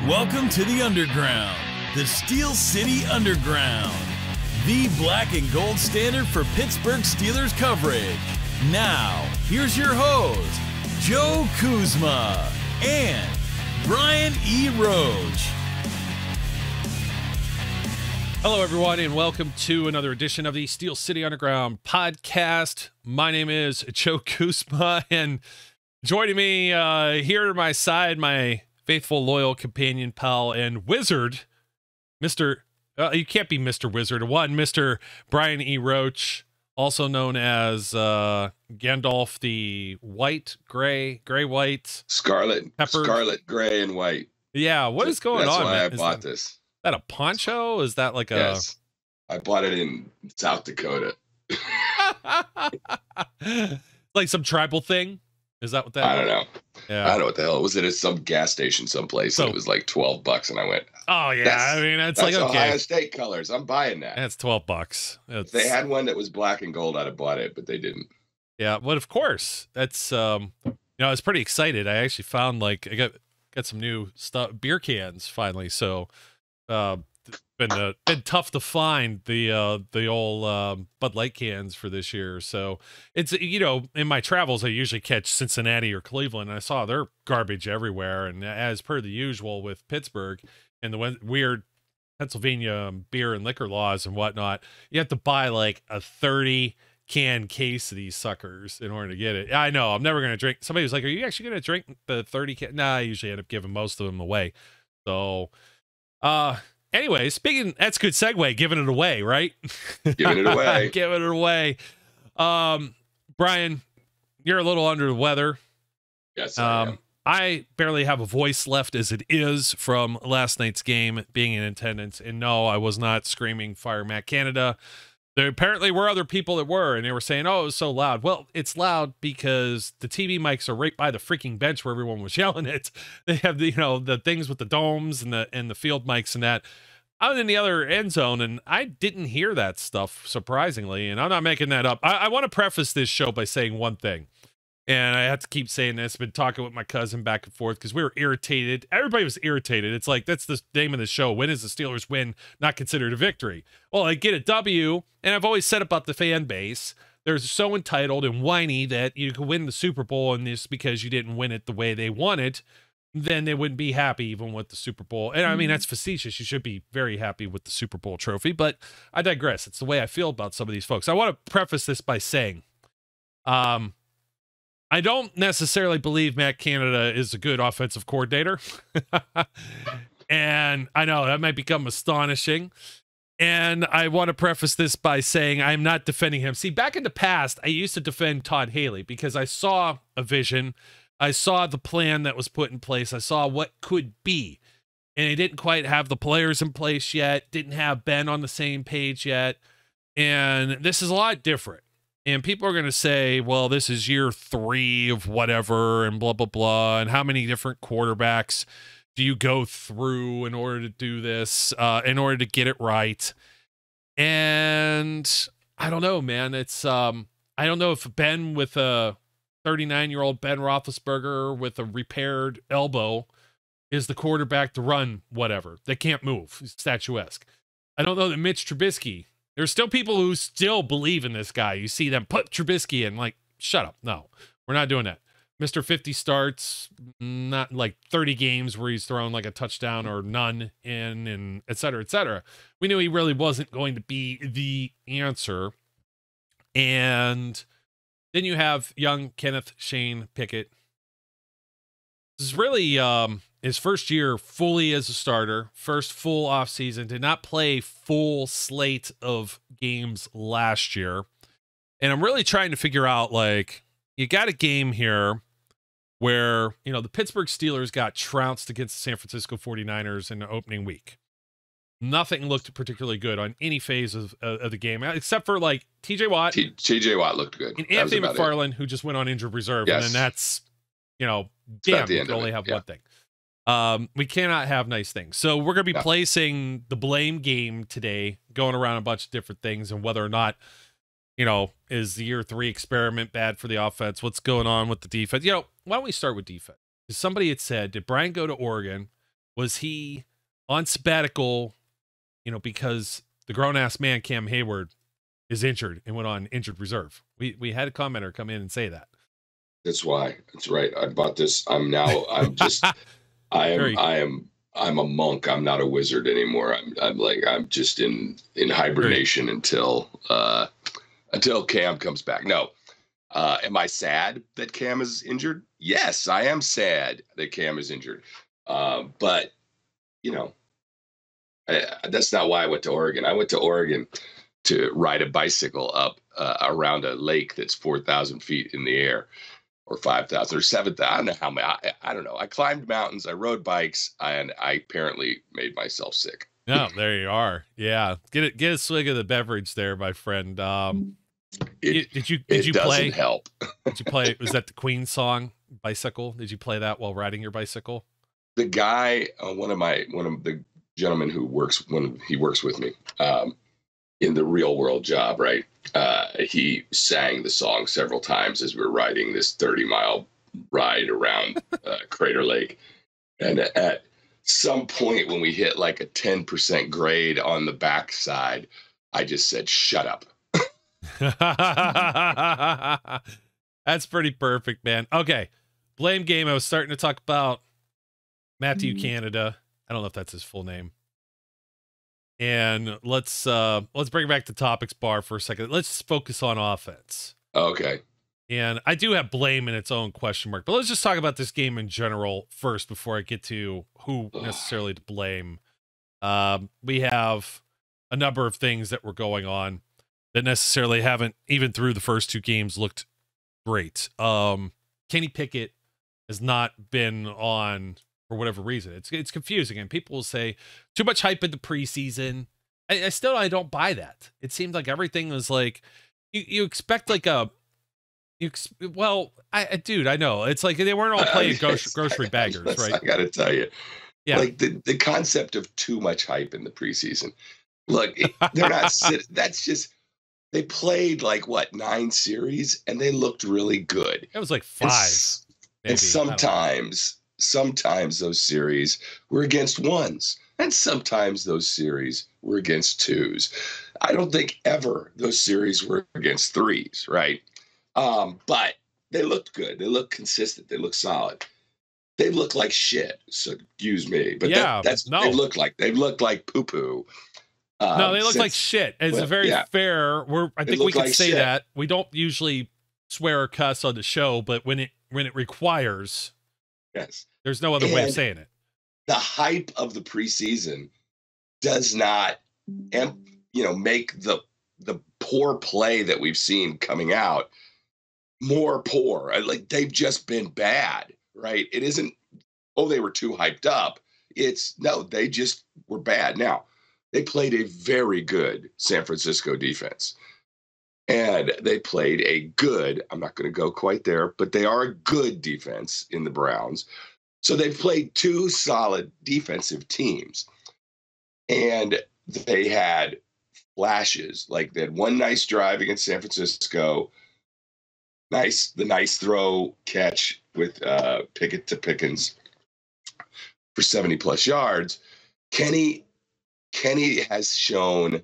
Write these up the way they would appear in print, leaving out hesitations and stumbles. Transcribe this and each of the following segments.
Welcome to the Underground, the Steel City Underground, the black and gold standard for Pittsburgh Steelers coverage. Now, here's your host, Joe Kuzma and Brian E. Roach. Hello, everyone, and welcome to another edition of the Steel City Underground podcast. My name is Joe Kuzma, and joining me here at my side, my faithful, loyal companion, pal, and wizard, Mr. You can't be Mr. Wizard. Mr. Brian E. Roach, also known as Gandalf the gray-white. Scarlet, gray, and white. Yeah, what is going on? That's why man? I bought this. Is that a poncho? Is that like a... Yes, I bought it in South Dakota. Like some tribal thing? Is that what that is? I don't know. Yeah. I don't know what the hell. It was at some gas station someplace. So, and it was like $12, and I went, oh, yeah. I mean, that's like, okay. Ohio State colors. I'm buying that. That's $12. If they had one that was black and gold, I'd have bought it, but they didn't. Yeah, but of course. That's, I was pretty excited. I actually found, I got some new stuff, beer cans, finally. So, been tough to find the old Bud Light cans for this year. So it's, in my travels, I usually catch Cincinnati or Cleveland. And I saw they're garbage everywhere. And as per the usual with Pittsburgh and the weird Pennsylvania beer and liquor laws and whatnot, you have to buy like a 30 can case of these suckers in order to get it. I know I'm never going to drink. Somebody was like, are you actually going to drink the 30 can? Nah, I usually end up giving most of them away. So, anyway, that's a good segue, giving it away, right? Giving it away. Giving it away. Brian, you're a little under the weather. Yes, I am. I barely have a voice left as it is from last night's game, being in attendance. And no, I was not screaming Fire Matt Canada. There apparently were other people that were, and they were saying, oh, it was so loud. Well, it's loud because the TV mics are right by the freaking bench where everyone was yelling it. They have the things with the domes and the field mics and that. I was in the other end zone, and I didn't hear that stuff, surprisingly, and I'm not making that up. I want to preface this show by saying one thing, and I have to keep saying this. I've been talking with my cousin back and forth because we were irritated. Everybody was irritated. It's like, that's the name of the show. When is the Steelers win not considered a victory? Well, I get a W, and I've always said about the fan base, they're so entitled and whiny that you can win the Super Bowl, and this because you didn't win it the way they wanted, then they wouldn't be happy even with the Super Bowl. And I mean, that's facetious. You should be very happy with the Super Bowl trophy, but I digress. It's the way I feel about some of these folks. I want to preface this by saying, I don't necessarily believe Matt Canada is a good offensive coordinator. And I know that might become astonishing. And I want to preface this by saying I'm not defending him. See, back in the past, I used to defend Todd Haley because I saw a vision. I saw the plan that was put in place. I saw what could be. And he didn't quite have the players in place yet. Didn't have Ben on the same page yet. And this is a lot different. And people are going to say, well, this is year 3 of whatever and blah, blah, blah. And how many different quarterbacks do you go through in order to do this, in order to get it right? And I don't know, man. It's I don't know if Ben with a 39-year-old Ben Roethlisberger with a repaired elbow is the quarterback to run whatever. They can't move. He's statuesque. I don't know that Mitch Trubisky. There's still people who still believe in this guy. You see them put Trubisky in, like, shut up. No, we're not doing that. Mr. 50 starts, not like 30 games where he's thrown like a touchdown or none in, and et cetera, et cetera. We knew he really wasn't going to be the answer. And then you have young Kenneth Shane Pickett. This is really his first year fully as a starter, first full offseason. Did not play full slate of games last year. And I'm really trying to figure out, like, you got a game here where, the Pittsburgh Steelers got trounced against the San Francisco 49ers in the opening week. Nothing looked particularly good on any phase of the game, except for, like, TJ Watt. TJ Watt looked good. And Anthony McFarland, who just went on injured reserve. Yes. And then that's, damn, you can only have one thing. We cannot have nice things. So we're going to be placing the blame game today, going around a bunch of different things and whether or not, is the year 3 experiment bad for the offense? What's going on with the defense? Why don't we start with defense? Somebody had said, did Brian go to Oregon Was he on sabbatical, because the grown-ass man Cam Hayward is injured and went on injured reserve? We had a commenter come in and say that. That's why. That's right. I bought this. I'm a monk. I'm not a wizard anymore. I'm just in hibernation until Cam comes back. No. Am I sad that Cam is injured? Yes, I am sad that Cam is injured. But that's not why I went to Oregon. I went to Oregon to ride a bicycle up around a lake that's 4,000 feet in the air, or 5,000 or 7,000. I don't know how many. I don't know. I climbed mountains. I rode bikes, and I apparently made myself sick. No, there you are. Yeah, get a swig of the beverage there, my friend. Did you play? Help. Did you play? Was that the Queen song, Bicycle? Did you play that while riding your bicycle? The guy, one of the gentlemen who works with me in the real world job, right? He sang the song several times as we were riding this 30-mile ride around Crater Lake. And at some point when we hit like a 10% grade on the backside, I just said, "Shut up." That's pretty perfect, man. Okay. Blame game. I was starting to talk about Matthew Canada. I don't know if that's his full name. And let's bring it back to topics bar for a second. Let's focus on offense. Okay. And I do have blame in its own question mark, but let's just talk about this game in general first before I get to who necessarily to blame. We have a number of things that were going on that necessarily haven't, even through the first two games, looked great. Kenny Pickett has not been on for whatever reason. It's confusing, and people will say too much hype in the preseason. I don't buy that. It seemed like everything was like you expect like a I know it's like they weren't all playing grocery baggers, right? I gotta tell you, yeah, like the concept of too much hype in the preseason. Look, they're not. That's just. They played like 9 series, and they looked really good. It was like 5. And sometimes those series were against 1s, and sometimes those series were against 2s. I don't think ever those series were against 3s, right? But they looked good. They looked consistent. They looked solid. They looked like shit. So excuse me, but yeah, they looked like poo poo. No, they look like shit. It's fair. I think we can say that. We don't usually swear or cuss on the show, but when it requires, yes, there's no other way of saying it. The hype of the preseason does not, make the poor play that we've seen coming out more poor. Like they've just been bad, right? It isn't, they were too hyped up. They just were bad. Now, they played a very good San Francisco defense. And they played a good, I'm not going to go quite there, but they are a good defense in the Browns. So they've played 2 solid defensive teams. And they had flashes. Like they had one nice drive against San Francisco. The nice throw catch with Pickett to Pickens for 70+ yards. Kenny has shown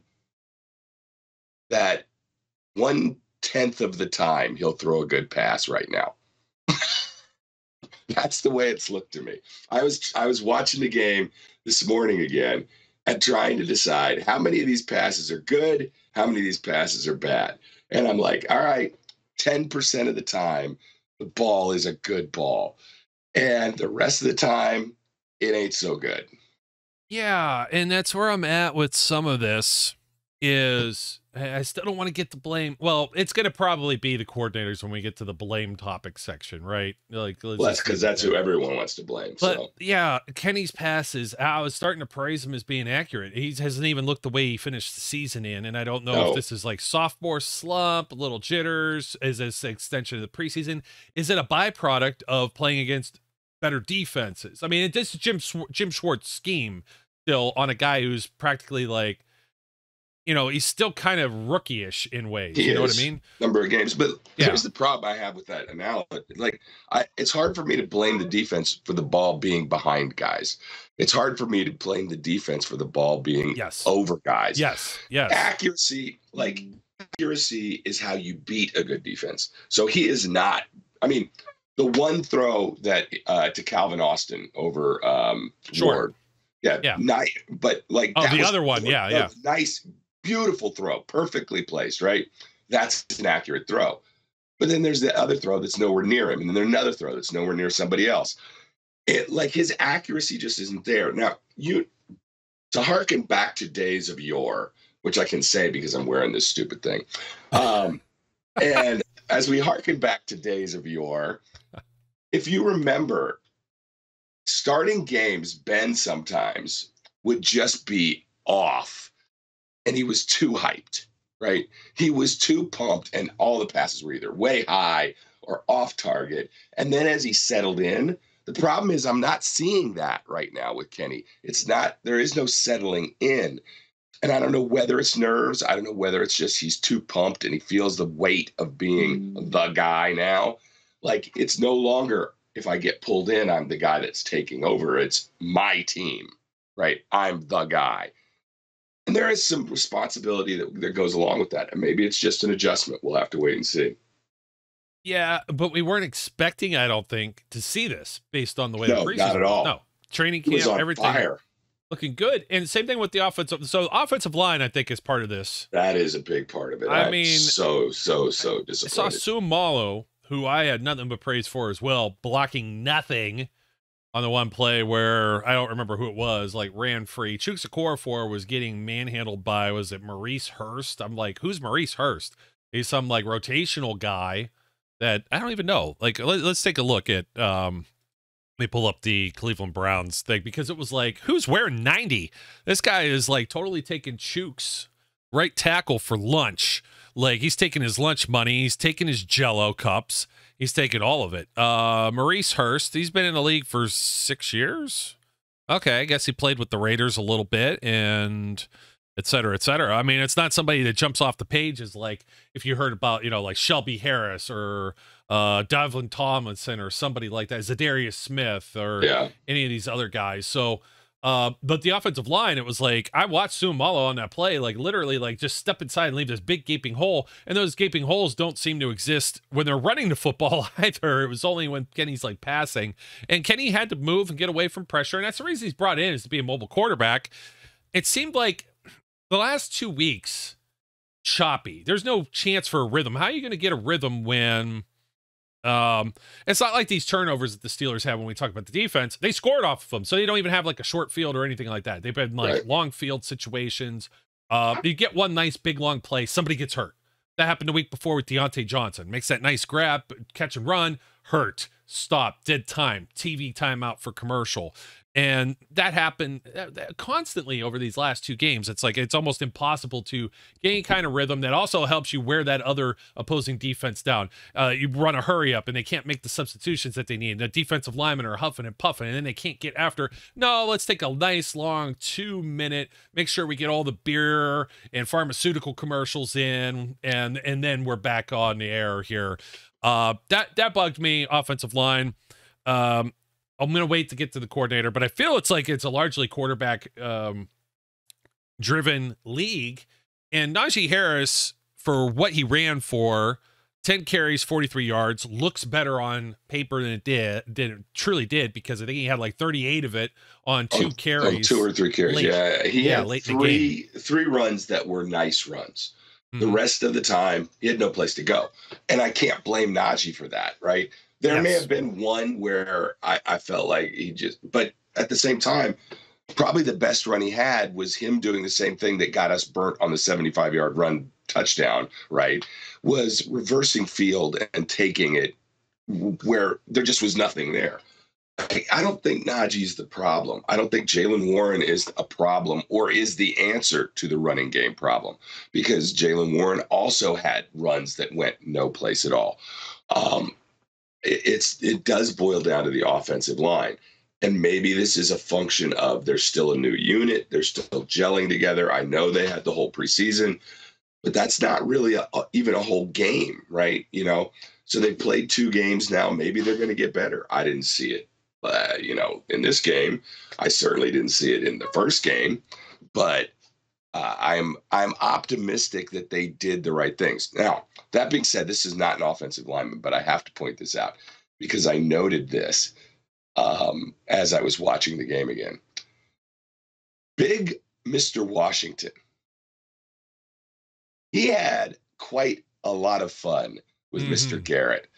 that 1/10 of the time he'll throw a good pass right now. That's the way it's looked to me. I was watching the game this morning again and trying to decide how many of these passes are good, how many of these passes are bad. And I'm like, all right, 10% of the time the ball is a good ball. And the rest of the time it ain't so good. Yeah, and that's where I'm at with some of this is I still don't want to get the blame. Well, it's going to probably be the coordinators when we get to the blame topic section, right? Like, because that's who everyone wants to blame. But yeah, Kenny's passes, I was starting to praise him as being accurate. He hasn't even looked the way he finished the season in, and I don't know if this is like sophomore slump, a little jitters, is this an extension of the preseason? Is it a byproduct of playing against better defenses? I mean, this is Jim Schwartz's scheme still on a guy who's practically like he's still kind of rookie-ish in ways. He You know what I is, mean? number of games. But Yeah. here's the problem I have with that analogy. Like, it's hard for me to blame the defense for the ball being behind guys. It's hard for me to blame the defense for the ball being over guys. Yes. Accuracy is how you beat a good defense. So he is not. I mean, the one throw that to Calvin Austin over Ward. Yeah. Nice. But like, the other one. Yeah. Nice, beautiful throw, perfectly placed, right? That's an accurate throw. But then there's the other throw that's nowhere near him. And then there's another throw that's nowhere near somebody else. Like, his accuracy just isn't there. Now, to harken back to days of yore, which I can say because I'm wearing this stupid thing. And as we harken back to days of yore, if you remember, starting games, Ben sometimes would just be off, and he was too hyped, right? He was too pumped, and all the passes were either way high or off target. And then as he settled in, the problem is I'm not seeing that right now with Kenny. There is no settling in. And I don't know whether it's nerves. I don't know whether it's just he's too pumped and he feels the weight of being the guy now. Like, it's no longer, if I get pulled in, I'm the guy that's taking over. It's my team, right? I'm the guy. And there is some responsibility that goes along with that. And maybe it's just an adjustment. We'll have to wait and see. Yeah, but we weren't expecting, I don't think, to see this based on the way the preseason not at all. No, training camp, everything fire. Looking good. And same thing with the offensive. So offensive line, I think, is part of this. That is a big part of it. I mean, so disappointed. I saw Suamalo, who I had nothing but praise for as well, blocking nothing on the one play where I don't remember who it was, like, ran free. Chuks Okorafor was getting manhandled by, was it Maurice Hurst? I'm like, who's Maurice Hurst? He's some like rotational guy that I don't even know. Like, let's take a look at let me pull up the Cleveland Browns thing, because it was like, who's wearing 90? This guy is like totally taking Chuks right tackle for lunch. Like, he's taking his lunch money, he's taking his Jell-O cups, he's taking all of it. Maurice Hurst, he's been in the league for 6 years. Okay, I guess he played with the Raiders a little bit, and et cetera, et cetera. I mean, it's not somebody that jumps off the pages like if you heard about, like Shelby Harris or Devlin Tomlinson or somebody like that, Zadarius Smith or any of these other guys. So, but the offensive line, it was like, I watched Suamalo on that play, like literally like just step inside and leave this big gaping hole. And those gaping holes don't seem to exist when they're running the football either. It was only when Kenny's like passing, and Kenny had to move and get away from pressure. And that's the reason he's brought in, is to be a mobile quarterback. It seemed like the last 2 weeks, choppy. There's no chance for a rhythm. How are you going to get a rhythm when it's not like these turnovers that the Steelers have when we talk about the defense? They scored off of them, so they don't even have like a short field or anything like that. They've been like long field situations. You get one nice big long play, somebody gets hurt. That happened the week before with Deontay Johnson. Makes that nice grab, catch and run, hurt, stop, dead time, TV timeout for commercial. And that happened constantly over these last 2 games. It's like, it's almost impossible to get any kind of rhythm that also helps you wear that other opposing defense down. You run a hurry up and they can't make the substitutions that they need. The defensive linemen are huffing and puffing, and then they can't get after. No, let's take a nice long 2-minute, make sure we get all the beer and pharmaceutical commercials in, and then we're back on the air here. That bugged me, offensive line. I'm going to wait to get to the coordinator, but I feel it's like it's a largely quarterback driven league. And Najee Harris, for what he ran for, 10 carries, 43 yards, looks better on paper than it truly did, because I think he had like 38 of it on 2 carries. 2 or 3 carries. Late. He had late three runs that were nice runs. The rest of the time, he had no place to go. And I can't blame Najee for that, right? There may have been one where I felt like but at the same time, probably the best run he had was him doing the same thing that got us burnt on the 75-yard run touchdown, right? Was reversing field and taking it where there just was nothing there. I don't think Najee's the problem. I don't think Jaylen Warren is a problem or is the answer to the running game problem, because Jaylen Warren also had runs that went no place at all. It does boil down to the offensive line. And maybe this is a function of they're still a new unit. They're still gelling together. I know they had the whole preseason, but that's not really even a whole game, right? So they played 2 games now. Maybe they're going to get better. I didn't see it, in this game. I certainly didn't see it in the first game, but I'm optimistic that they did the right things. Now, that being said, this is not an offensive lineman, but I have to point this out because I noted this as I was watching the game again. Big Mr. Washington, he had quite a lot of fun with Mr. Garrett.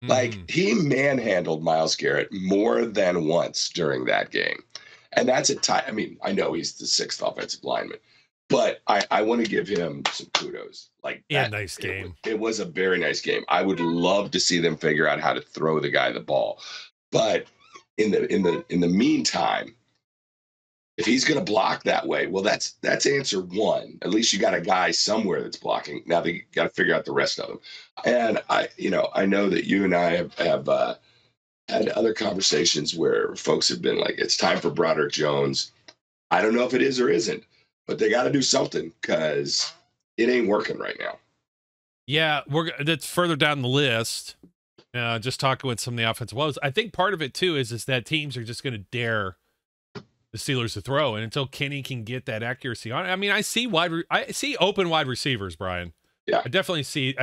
Like, he manhandled Myles Garrett more than once during that game. And that's a tie. I mean, I know he's the 6th offensive lineman, but I want to give him some kudos. Like, nice game. It was a very nice game. I would love to see them figure out how to throw the guy the ball. But in the meantime, if he's going to block that way, well, that's answer 1. At least you got a guy somewhere that's blocking. Now they got to figure out the rest of them. And I know that you and I have had other conversations where folks have been like, it's time for Broderick Jones. I don't know if it is or isn't, but they got to do something because it ain't working right now. Yeah, that's further down the list. Just talking with some of the offensive woes. I think part of it too is that teams are just going to dare the Steelers to throw, and until Kenny can get that accuracy on it. I mean, I see open wide receivers, Brian. Yeah, I definitely see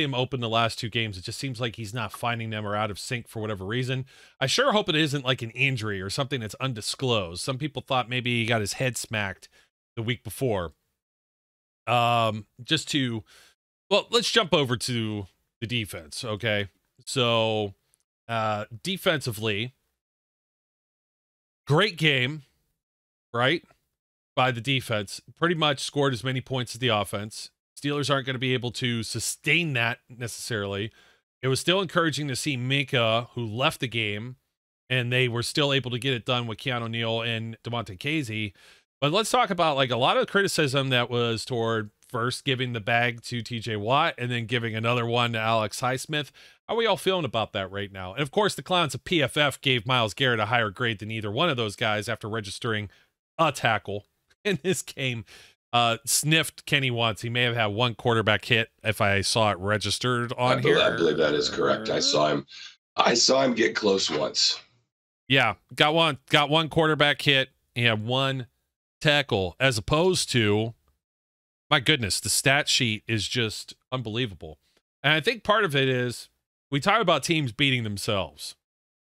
him open the last 2 games. It just seems like he's not finding them or out of sync for whatever reason. I sure hope it isn't like an injury or something that's undisclosed. Some people thought maybe he got his head smacked the week before. Let's jump over to the defense, okay? So, defensively, great game, right? By the defense. Pretty much scored as many points as the offense. Steelers aren't going to be able to sustain that necessarily. It was still encouraging to see Minkah, who left the game, and they were still able to get it done with Keanu Neal and DeMonte Casey. But let's talk about like a lot of criticism that was toward first giving the bag to TJ Watt and then giving another one to Alex Highsmith. How are we all feeling about that right now? And of course, the clowns of PFF gave Myles Garrett a higher grade than either one of those guys after registering a tackle in this game. Sniffed Kenny once. He may have had 1 quarterback hit if I saw it registered on here. I believe that is correct. I saw him get close once. Yeah, got one quarterback hit. He had 1 tackle, as opposed to, my goodness, the stat sheet is just unbelievable. And I think part of it is we talk about teams beating themselves.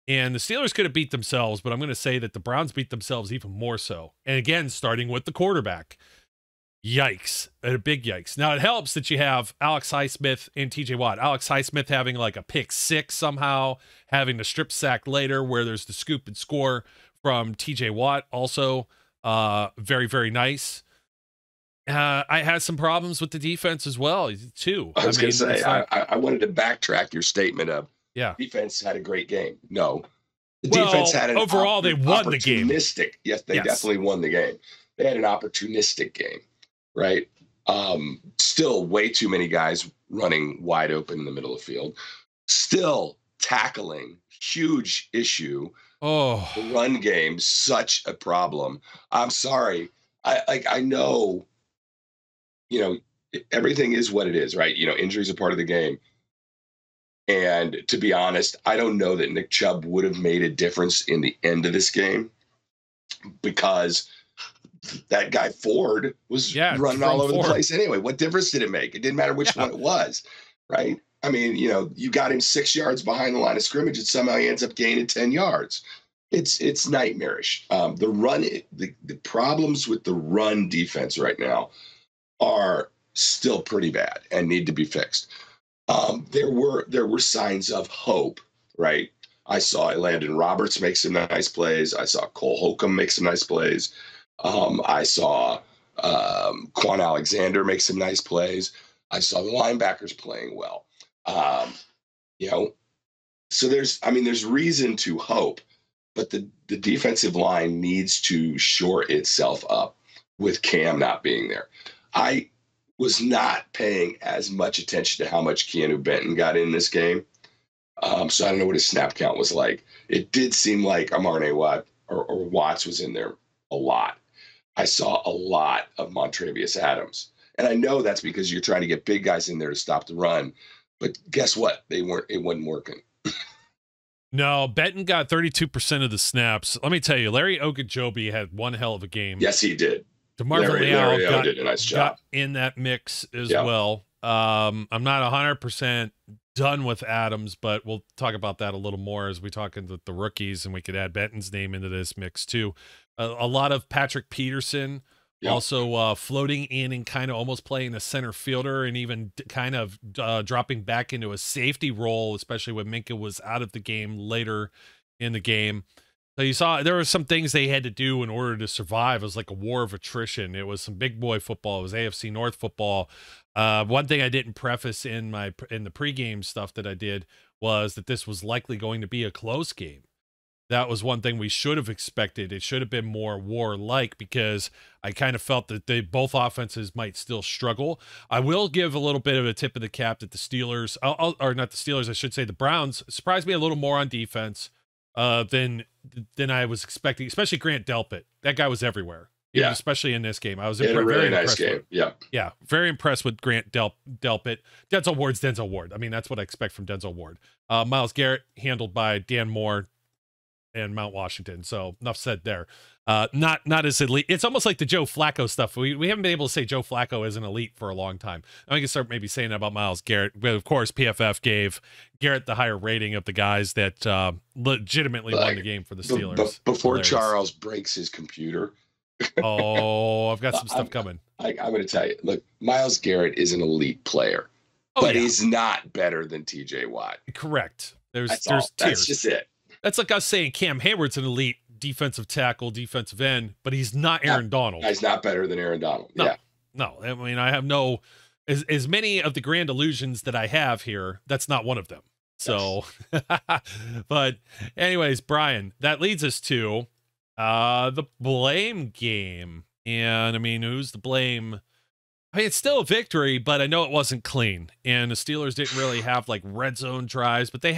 And the Steelers could have beat themselves, but I'm going to say that the Browns beat themselves even more so. And again, starting with the quarterback. Yikes. A big yikes. Now, it helps that you have Alex Highsmith and TJ Watt. Alex Highsmith having like a pick 6 somehow, having the strip sack later where there's the scoop and score from TJ Watt. Also, very, very nice. I had some problems with the defense as well, too. I was going to say, I wanted to backtrack your statement of, defense had a great game. No. The defense had an overall, they won the game. Yes, they definitely won the game. They had an opportunistic game. Right. Still way too many guys running wide open in the middle of the field. Still tackling, huge issue. Oh, the run game, such a problem. I'm sorry. I know, everything is what it is, right? Injuries are part of the game. And to be honest, I don't know that Nick Chubb would have made a difference in the end of this game because that guy Ford was running all over the place anyway. What difference did it make? It didn't matter which one it was, right? I mean, you got him 6 yards behind the line of scrimmage and somehow he ends up gaining 10 yards. It's nightmarish. The problems with the run defense right now are still pretty bad and need to be fixed. There were signs of hope, right? I saw Landon Roberts make some nice plays. I saw Cole Holcomb make some nice plays. I saw Quan Alexander make some nice plays. I saw the linebackers playing well. So there's reason to hope, but the defensive line needs to shore itself up with Cam not being there. I was not paying as much attention to how much Keanu Benton got in this game. So I don't know what his snap count was like. It did seem like Amarne Watt or Watts was in there a lot. I saw a lot of Montrevious Adams. And I know that's because you're trying to get big guys in there to stop the run. But guess what? It wasn't working. No, Benton got 32% of the snaps. Let me tell you, Larry Ogunjobi had one hell of a game. Yes, he did. DeMarvin Leal did a nice job. got in that mix as well. I'm not 100% done with Adams, but we'll talk about that a little more as we talk into the rookies, and we could add Benton's name into this mix too. A lot of Patrick Peterson also floating in and kind of almost playing a center fielder, and even kind of dropping back into a safety role, especially when Minkah was out of the game later in the game. So you saw there were some things they had to do in order to survive. It was like a war of attrition. It was some big boy football. It was AFC North football. One thing I didn't preface in the pregame stuff that I did was that this was likely going to be a close game. That was one thing we should have expected. It should have been more war-like, because I kind of felt that both offenses might still struggle. I will give a little bit of a tip of the cap that the Steelers, or not the Steelers, I should say the Browns, surprised me a little more on defense than I was expecting, especially Grant Delpit. That guy was everywhere. Yeah. Especially in this game. I was very nice impressed. Game. Yeah. Very impressed with Grant Delpit. Denzel Ward's Denzel Ward. I mean, that's what I expect from Denzel Ward. Myles Garrett handled by Dan Moore and Mount Washington. So enough said there. Not as elite. It's almost like the Joe Flacco stuff. We haven't been able to say Joe Flacco is an elite for a long time. I can start maybe saying that about Myles Garrett. But of course, PFF gave Garrett the higher rating of the guys that legitimately won the game for the Steelers. Before Charles breaks his computer. Oh, I've got some stuff coming. I'm going to tell you. Look, Myles Garrett is an elite player, but he's not better than TJ Watt. Correct. There's tiers. That's just it. That's like us saying Cam Hayward's an elite defensive tackle, defensive end, but he's not Aaron Donald. He's not better than Aaron Donald. No. I mean, I have as many of the grand illusions that I have here, that's not one of them. So, but anyways, Brian, that leads us to the blame game. And I mean, who's the blame? I mean, it's still a victory, but I know it wasn't clean. And the Steelers didn't really have like red zone drives, but they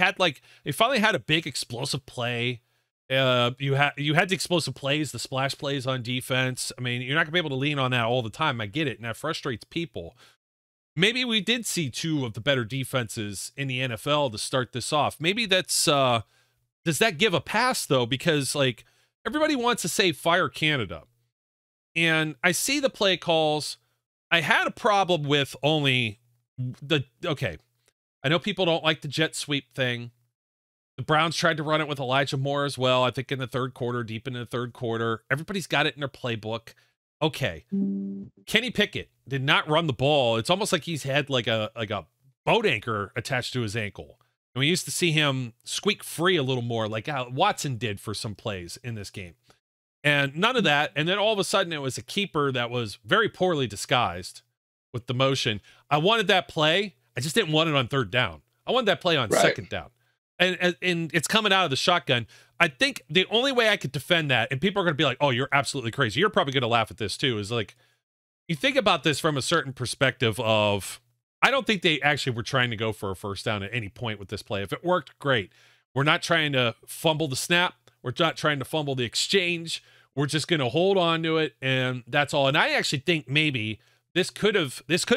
finally had a big explosive play. You had the explosive plays, the splash plays on defense. I mean, you're not gonna be able to lean on that all the time. I get it, and that frustrates people. Maybe we did see two of the better defenses in the NFL to start this off. Maybe that's does that give a pass though? Because like everybody wants to say fire Canada, and I see the play calls. I had a problem with only I know people don't like the jet sweep thing. The Browns tried to run it with Elijah Moore as well, I think in the third quarter, deep into the third quarter. Everybody's got it in their playbook. Okay. Kenny Pickett did not run the ball. It's almost like he's had like a boat anchor attached to his ankle. And we used to see him squeak free a little more, like how Watson did for some plays in this game. And none of that. And then all of a sudden it was a keeper that was very poorly disguised with the motion. I wanted that play. I just didn't want it on third down. I wanted that play on second down. And it's coming out of the shotgun. I think the only way I could defend that, and people are going to be like, oh, you're absolutely crazy. You're probably going to laugh at this too, is like, you think about this from a certain perspective of, I don't think they actually were trying to go for a first down at any point with this play. If it worked, great. We're not trying to fumble the snap. We're not trying to fumble the exchange. We're just going to hold on to it, and that's all. And I actually think maybe this could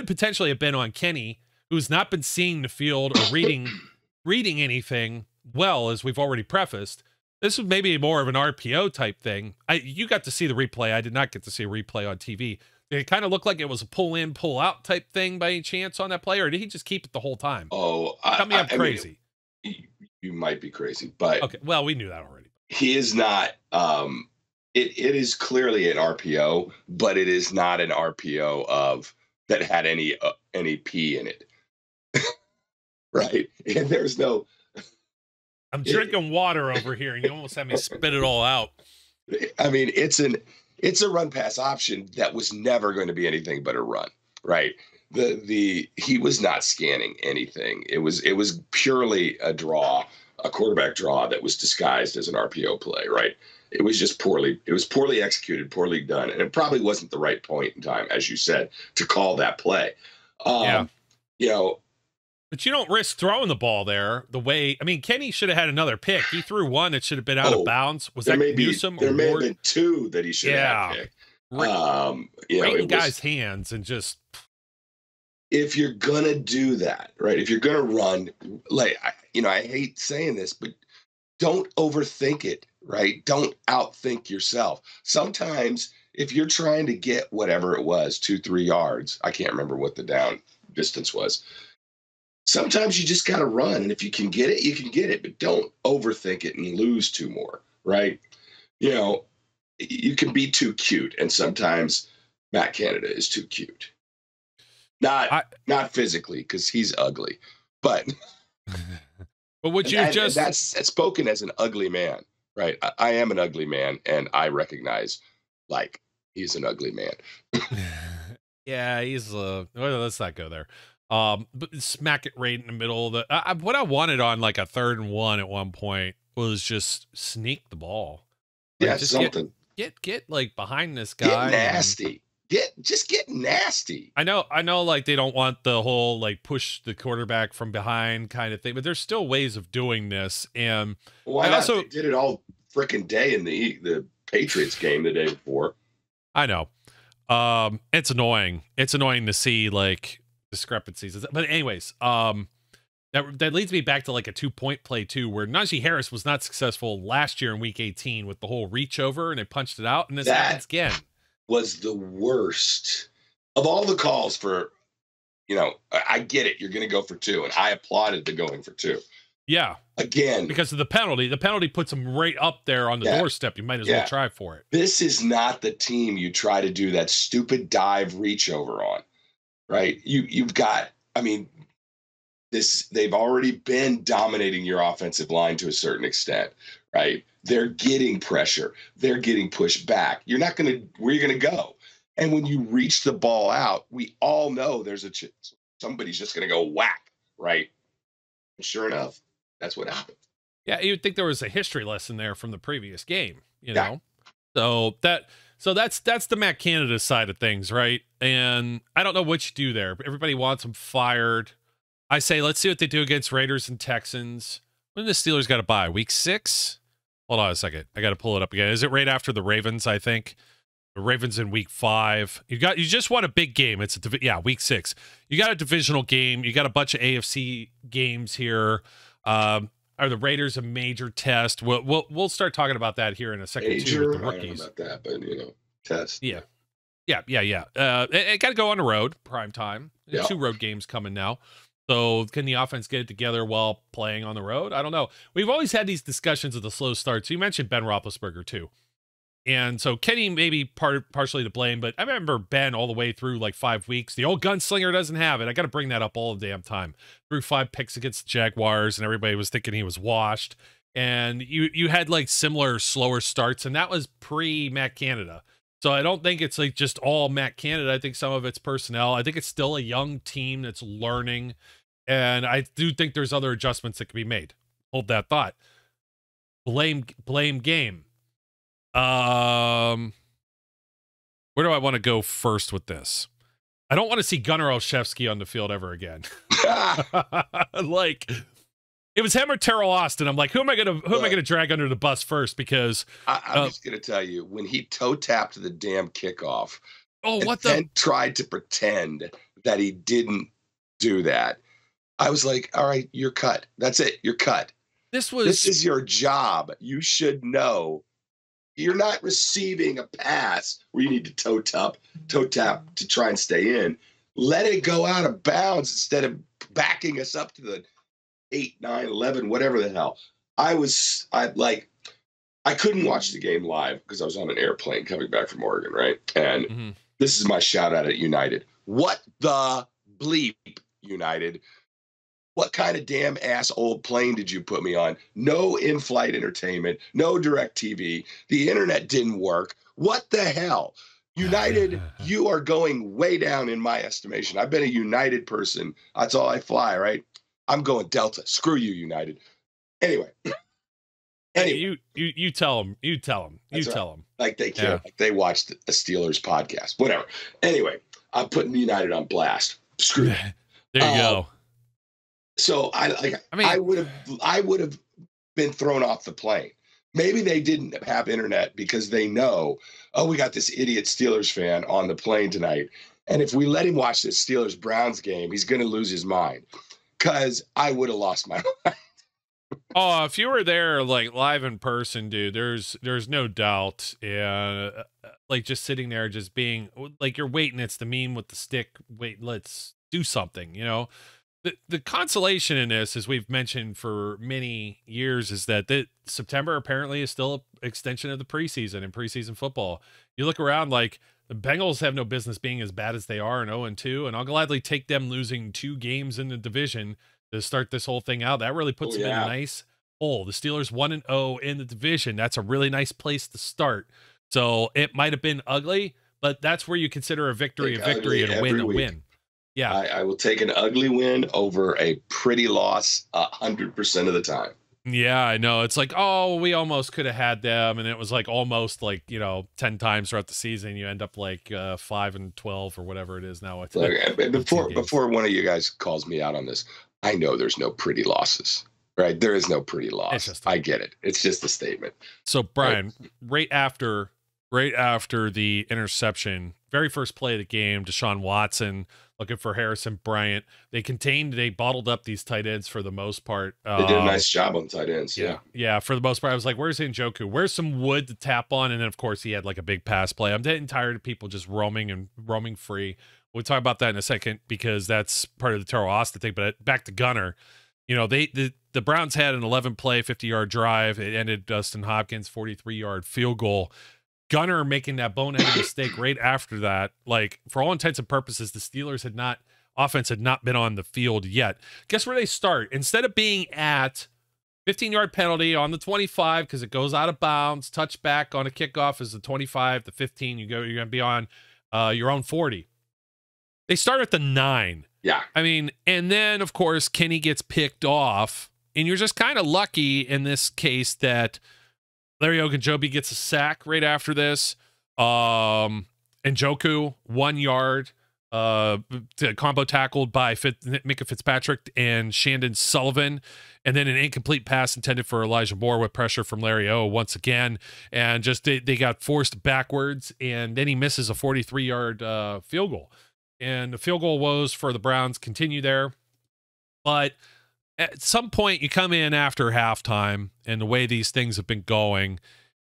potentially have been on Kenny, who's not been seeing the field or reading anything well, as we've already prefaced. This was maybe more of an RPO type thing. You got to see the replay. I did not get to see a replay on TV. Did it kind of look like it was a pull in, pull out type thing by any chance on that play, or did he just keep it the whole time? Oh, tell me I'm crazy. Mean, you might be crazy, but okay. Well, we knew that already. He is not. It is clearly an RPO, but it is not an RPO that had any P in it. Right. And there's no. I'm drinking water over here, and you almost had me spit it all out. I mean, it's a run pass option that was never going to be anything but a run, right? He was not scanning anything. It was purely a quarterback draw that was disguised as an RPO play, right? It was poorly executed, poorly done, and it probably wasn't the right point in time, as you said, to call that play. You know, But you don't risk throwing the ball there the way. I mean, Kenny should have had another pick. He threw one that should have been out of bounds. Was that Newsome? There may have been two that he should have picked. Right in guys' hands and just. If you're gonna do that, right? If you're gonna run, like I hate saying this, but don't overthink it, right? Don't outthink yourself. Sometimes if you're trying to get whatever it was, 2-3 yards, I can't remember what the down distance was. Sometimes you just got to run. And if you can get it, you can get it, but don't overthink it and lose two more, right? You can be too cute. And sometimes Matt Canada is too cute. Not physically, because he's ugly, but would you just that's spoken as an ugly man, right? I am an ugly man, and I recognize like he's an ugly man. Yeah, he's well, let's not go there. But smack it right in the middle of the what I wanted on like a 3rd and 1 at one point was just sneak the ball. Like, just something. Get like behind this guy. Get nasty. Get nasty. I know like they don't want the whole like push the quarterback from behind kind of thing, but there's still ways of doing this. And why not? They did it all freaking day in the Patriots game the day before. I know. It's annoying. It's annoying to see like discrepancies. But anyways, that leads me back to like a 2-point play too, where Najee Harris was not successful last year in week 18 with the whole reach over and they punched it out, and this happens again. Was the worst of all the calls for, I get it. You're going to go for 2. And I applauded the going for 2. Yeah. Again. Because of the penalty. The penalty puts him right up there on the doorstep. You might as well try for it. This is not the team you try to do that stupid dive reach over on, right? You've got, they've already been dominating your offensive line to a certain extent, right? They're getting pressure. They're getting pushed back. Where you're going to go. And when you reach the ball out, we all know there's somebody's just going to go whack, right? And sure enough, that's what happened. Yeah, you'd think there was a history lesson there from the previous game, know? So that's the Matt Canada side of things, right? And I don't know what you do there. Everybody wants him fired. I say, let's see what they do against Raiders and Texans. When the Steelers got to bye? Week 6? Hold on a second. I got to pull it up again. Is it right after the Ravens, I think? The Ravens in week 5. You just won a big game. It's week 6. You got a divisional game. You got a bunch of AFC games here. Are the Raiders a major test? We'll start talking about that here in a second too with the rookies. I don't know about that, but test. Yeah. It got to go on the road, prime time. Yeah. 2 road games coming now. So can the offense get it together while playing on the road? I don't know. We've always had these discussions of the slow start. So you mentioned Ben Roethlisberger too. And so Kenny may be partially to blame, but I remember Ben all the way through like 5 weeks. The old gunslinger doesn't have it. I got to bring that up all the damn time. Threw 5 picks against the Jaguars, and everybody was thinking he was washed. And you had like similar slower starts, and that was pre-Matt Canada. So I don't think it's like just all Matt Canada. I think some of it's personnel. I think it's still a young team that's learning. And I do think there's other adjustments that can be made. Hold that thought. Blame game. Where do I want to go first with this? I don't want to see Gunnar Olszewski on the field ever again. Like, it was him or Terrell Austin. I'm like, who am I gonna drag under the bus first? Because I'm just gonna tell you, when he toe tapped the damn kickoff, then tried to pretend that he didn't do that, I was like, all right, you're cut. That's it. You're cut. This is your job. You should know. You're not receiving a pass where you need to toe tap to try and stay in. Let it go out of bounds instead of backing us up to the 8, 9, 11, whatever the hell. I couldn't watch the game live because I was on an airplane coming back from Oregon, right? And This is my shout out at United. What the bleep, United? What kind of damn ass old plane did you put me on? No in-flight entertainment, no direct TV. The internet didn't work. What the hell? United, you are going way down in my estimation. I've been a United person. That's all I fly, right? I'm going Delta. Screw you, United. Anyway. You tell them. You tell them. You tell them. Like they care. Yeah. Like they watched a Steelers podcast. Whatever. Anyway, I'm putting United on blast. Screw that. There you go. So I mean, I would have been thrown off the plane. Maybe they didn't have internet because they know, oh, we got this idiot Steelers fan on the plane tonight. And if we let him watch this Steelers Browns game, he's going to lose his mind. Because I would have lost my mind. oh, if you were there like live in person, dude, there's no doubt. Like just sitting there, just being like you're waiting. It's the meme with the stick. Wait, let's do something. You know, the consolation in this, as we've mentioned for many years, is that September apparently is still an extension of the preseason and preseason football. You look around, like the Bengals have no business being as bad as they are in 0-2, and I'll gladly take them losing 2 games in the division to start this whole thing out. That really puts them in a nice hole. The Steelers 1-0 in the division. That's a really nice place to start. So it might have been ugly, but that's where you consider a victory and a win a win. Yeah, I will take an ugly win over a pretty loss 100% of the time. Yeah, I know. It's like, oh, we almost could have had them, and it was like almost like 10 times throughout the season. You end up like 5-12 or whatever it is now. Before one of you guys calls me out on this, I know there's no pretty losses. Right? There is no pretty loss. I get it. It's just a statement. So Brian, right after the interception, very first play of the game, Deshaun Watson looking for Harrison Bryant. They bottled up these tight ends for the most part. They did a nice job on tight ends. Yeah. For the most part, I was like, where's Njoku? Where's some wood to tap on? And then, of course, he had like a big pass play. I'm getting tired of people just roaming free. We'll talk about that in a second because that's part of the Terrell Austin thing. But back to Gunner. The Browns had an 11-play, 50-yard drive. It ended Dustin Hopkins' 43-yard field goal. Gunner making that boneheaded mistake right after that. Like, for all intents and purposes, the Steelers offense had not been on the field yet. Guess where they start? Instead of being at 15-yard penalty on the 25 because it goes out of bounds, touchback on a kickoff is the 25, the 15. You're going to be on your own 40. They start at the 9. Yeah. I mean, and then, of course, Kenny gets picked off, and you're just kind of lucky in this case that Larry Ogunjobi gets a sack right after this. Njoku, 1 yard, combo tackled by Minkah Fitzpatrick and Shandon Sullivan, and then an incomplete pass intended for Elijah Moore with pressure from Larry O once again, and just they got forced backwards, and then he misses a 43-yard field goal. And the field goal woes for the Browns continue there. But at some point, you come in after halftime, and the way these things have been going,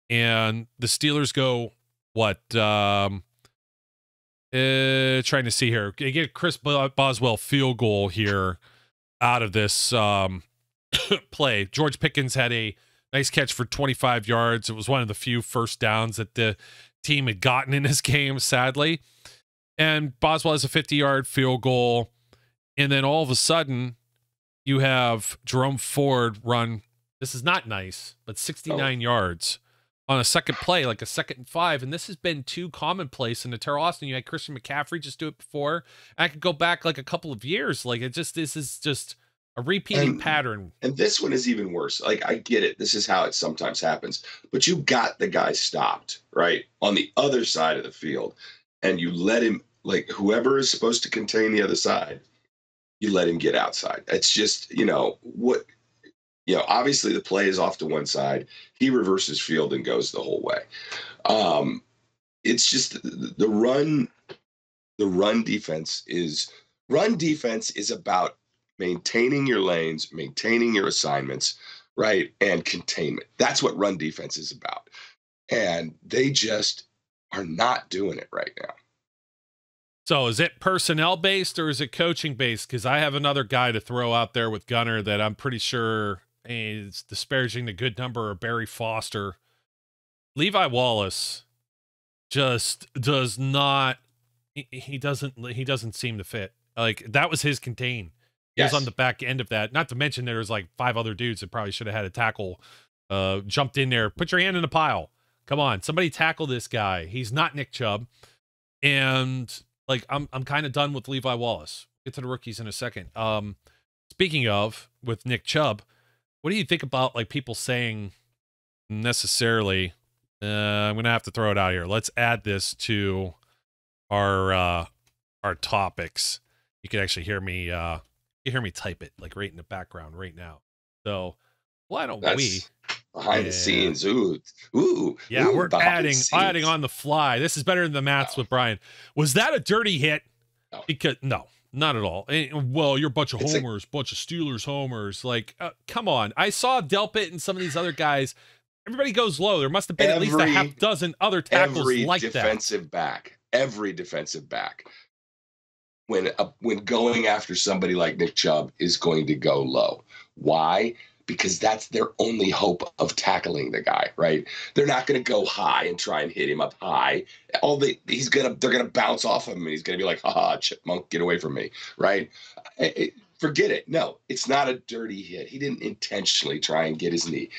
and the Steelers go, trying to see here. They get Chris Boswell field goal here out of this play. George Pickens had a nice catch for 25 yards. It was one of the few first downs that the team had gotten in this game, sadly. And Boswell has a 50-yard field goal. And then all of a sudden, you have Jerome Ford run. This is not nice, but 69 yards on a second play, like a 2nd and 5. And this has been too commonplace in the Terrell Austin. You had Christian McCaffrey just do it before. I could go back like a couple of years. Like this is just a repeating pattern. And this one is even worse. Like, I get it. This is how it sometimes happens. But you got the guy stopped, right, on the other side of the field. And you let him, like, whoever is supposed to contain the other side, you let him get outside. It's just, obviously the play is off to one side. He reverses field and goes the whole way. It's just the run defense is about maintaining your lanes, maintaining your assignments, right? And containment. That's what run defense is about. And they just are not doing it right now. So is it personnel based or is it coaching based? Because I have another guy to throw out there with Gunner that I'm pretty sure is disparaging the good number of Barry Foster. Levi Wallace just does not. He doesn't seem to fit. Like, that was his contain. He was on the back end of that. Not to mention there's like 5 other dudes that probably should have had a tackle. Jumped in there. Put your hand in the pile. Come on, somebody tackle this guy. He's not Nick Chubb. And like, I'm kind of done with Levi Wallace. Get to the rookies in a second. Speaking of with Nick Chubb, what do you think about like people saying necessarily? I'm gonna have to throw it out here. Let's add this to our topics. You can actually hear me You hear me type it like right in the background right now. So why don't we? That's behind the scenes. Ooh, Yeah, we're behind the adding scenes. on the fly. This is better than the maths with Brian. Was that a dirty hit? No. Because no, not at all. Well, you're a bunch of It's homers, bunch of Steelers homers. Like, come on. I saw Delpit and some of these other guys. Everybody goes low. There must have been at least a half dozen other tackles like that. Every defensive back, when going after somebody like Nick Chubb, is going to go low. Why? Because that's their only hope of tackling the guy, right? They're not going to go high and try and hit him up high. They're gonna bounce off of him, and he's gonna be like, "Ha, chipmunk, get away from me!" Right? Forget it. No, it's not a dirty hit. He didn't intentionally try and get his knee.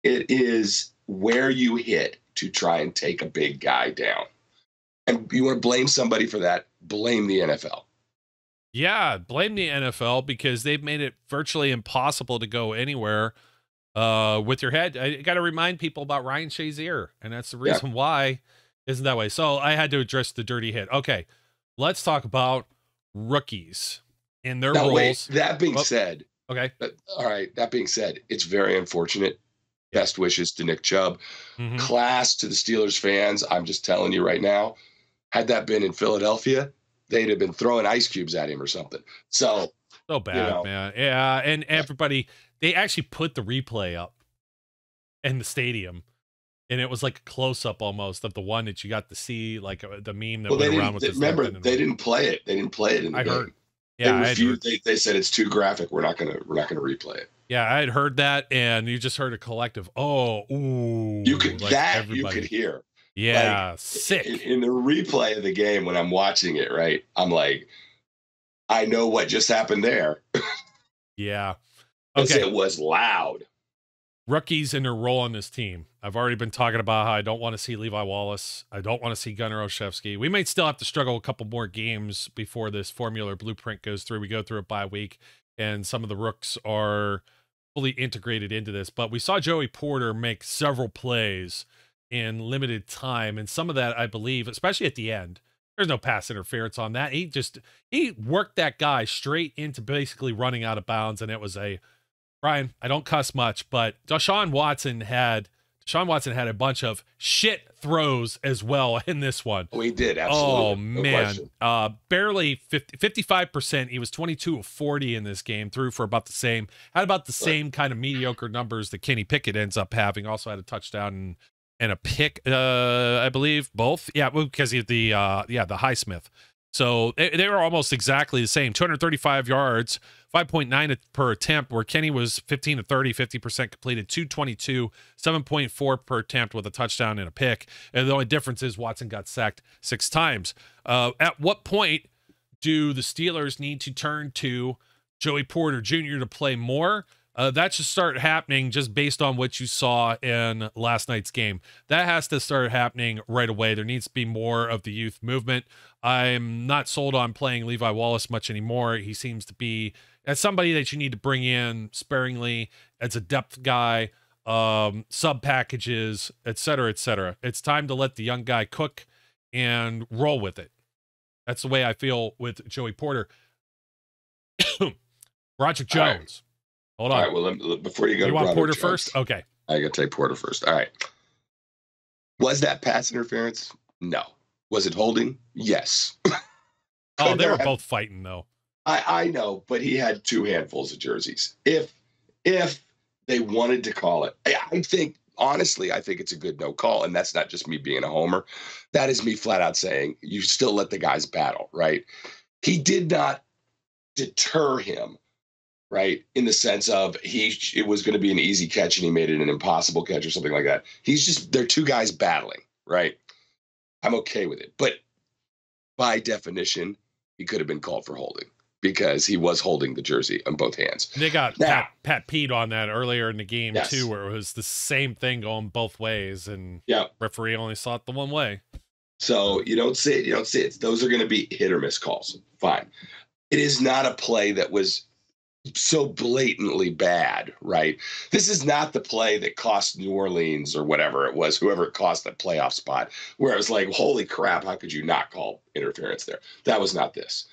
It is where you hit to try and take a big guy down. And you want to blame somebody for that, blame the NFL. Yeah, blame the NFL because they've made it virtually impossible to go anywhere with your head. I got to remind people about Ryan Shazier, and that's the reason why isn't that way. So I had to address the dirty hit. Okay, let's talk about rookies and their roles. Wait, that being said, okay. All right, that being said, it's very unfortunate. Best wishes to Nick Chubb. Class to the Steelers fans. I'm just telling you right now, had that been in Philadelphia, they'd have been throwing ice cubes at him or something. So bad, man. Yeah, and everybody, they actually put the replay up in the stadium, and it was like a close-up almost of the one that you got to see, like the meme that went around with this. Remember, they didn't play it. They didn't play it in the game. Heard. Yeah, they refused. They said it's too graphic. We're not gonna replay it. Yeah, I had heard that, and you just heard a collective, ooh. You could you could hear. Yeah, like, sick. In the replay of the game, when I'm watching it, right, I'm like, I know what just happened there. Yeah. Okay. It was loud. Rookies and their role on this team. I've already been talking about how I don't want to see Levi Wallace. I don't want to see Gunnar Olszewski. We might still have to struggle a couple more games before this formula blueprint goes through. We go through it by week, and some of the rooks are fully integrated into this. But we saw Joey Porter make several plays in limited time, and some of that, I believe, especially at the end, there's no pass interference on that. He worked that guy straight into basically running out of bounds, and it was Brian, I don't cuss much, but Deshaun Watson had a bunch of shit throws as well in this one. Oh, he did, absolutely. Oh, man. Barely 55%. He was 22 of 40 in this game, threw for about the same, had about the same kind of mediocre numbers that Kenny Pickett ends up having. Also had a touchdown and a pick, I believe, both. Yeah, because he had the Highsmith. So they were almost exactly the same. 235 yards, 5.9 per attempt, where Kenny was 15 to 30, 50% completed, 222, 7.4 per attempt with a touchdown and a pick. And the only difference is Watson got sacked 6 times. At what point do the Steelers need to turn to Joey Porter Jr. to play more? That should start happening just based on what you saw in last night's game. That has to start happening right away. There needs to be more of the youth movement. I'm not sold on playing Levi Wallace much anymore. He seems to be as somebody that you need to bring in sparingly as a depth guy, sub packages, et cetera, et cetera. It's time to let the young guy cook and roll with it. That's the way I feel with Joey Porter. Broderick Jones. Hold on. All right, well, before you go, you want Porter first? Okay. I got to take Porter first. All right. Was that pass interference? No. Was it holding? Yes. Oh, they were both fighting, though. I know, but he had 2 handfuls of jerseys. If they wanted to call it, I think, honestly, I think it's a good no call, and that's not just me being a homer. That is me flat out saying you still let the guys battle, right? He did not deter him. Right, in the sense of it was going to be an easy catch and he made it an impossible catch or something like that. They're 2 guys battling, right? I'm okay with it, but by definition, he could have been called for holding because he was holding the jersey on both hands. They got Pat Pete on that earlier in the game too, where it was the same thing going both ways, and referee only saw it the one way. So you don't see it. Those are going to be hit or miss calls. Fine. It is not a play that was so blatantly bad, right? This is not the play that cost New Orleans or whatever it was, whoever it cost that playoff spot, where it was like, holy crap, how could you not call interference there? That was not this.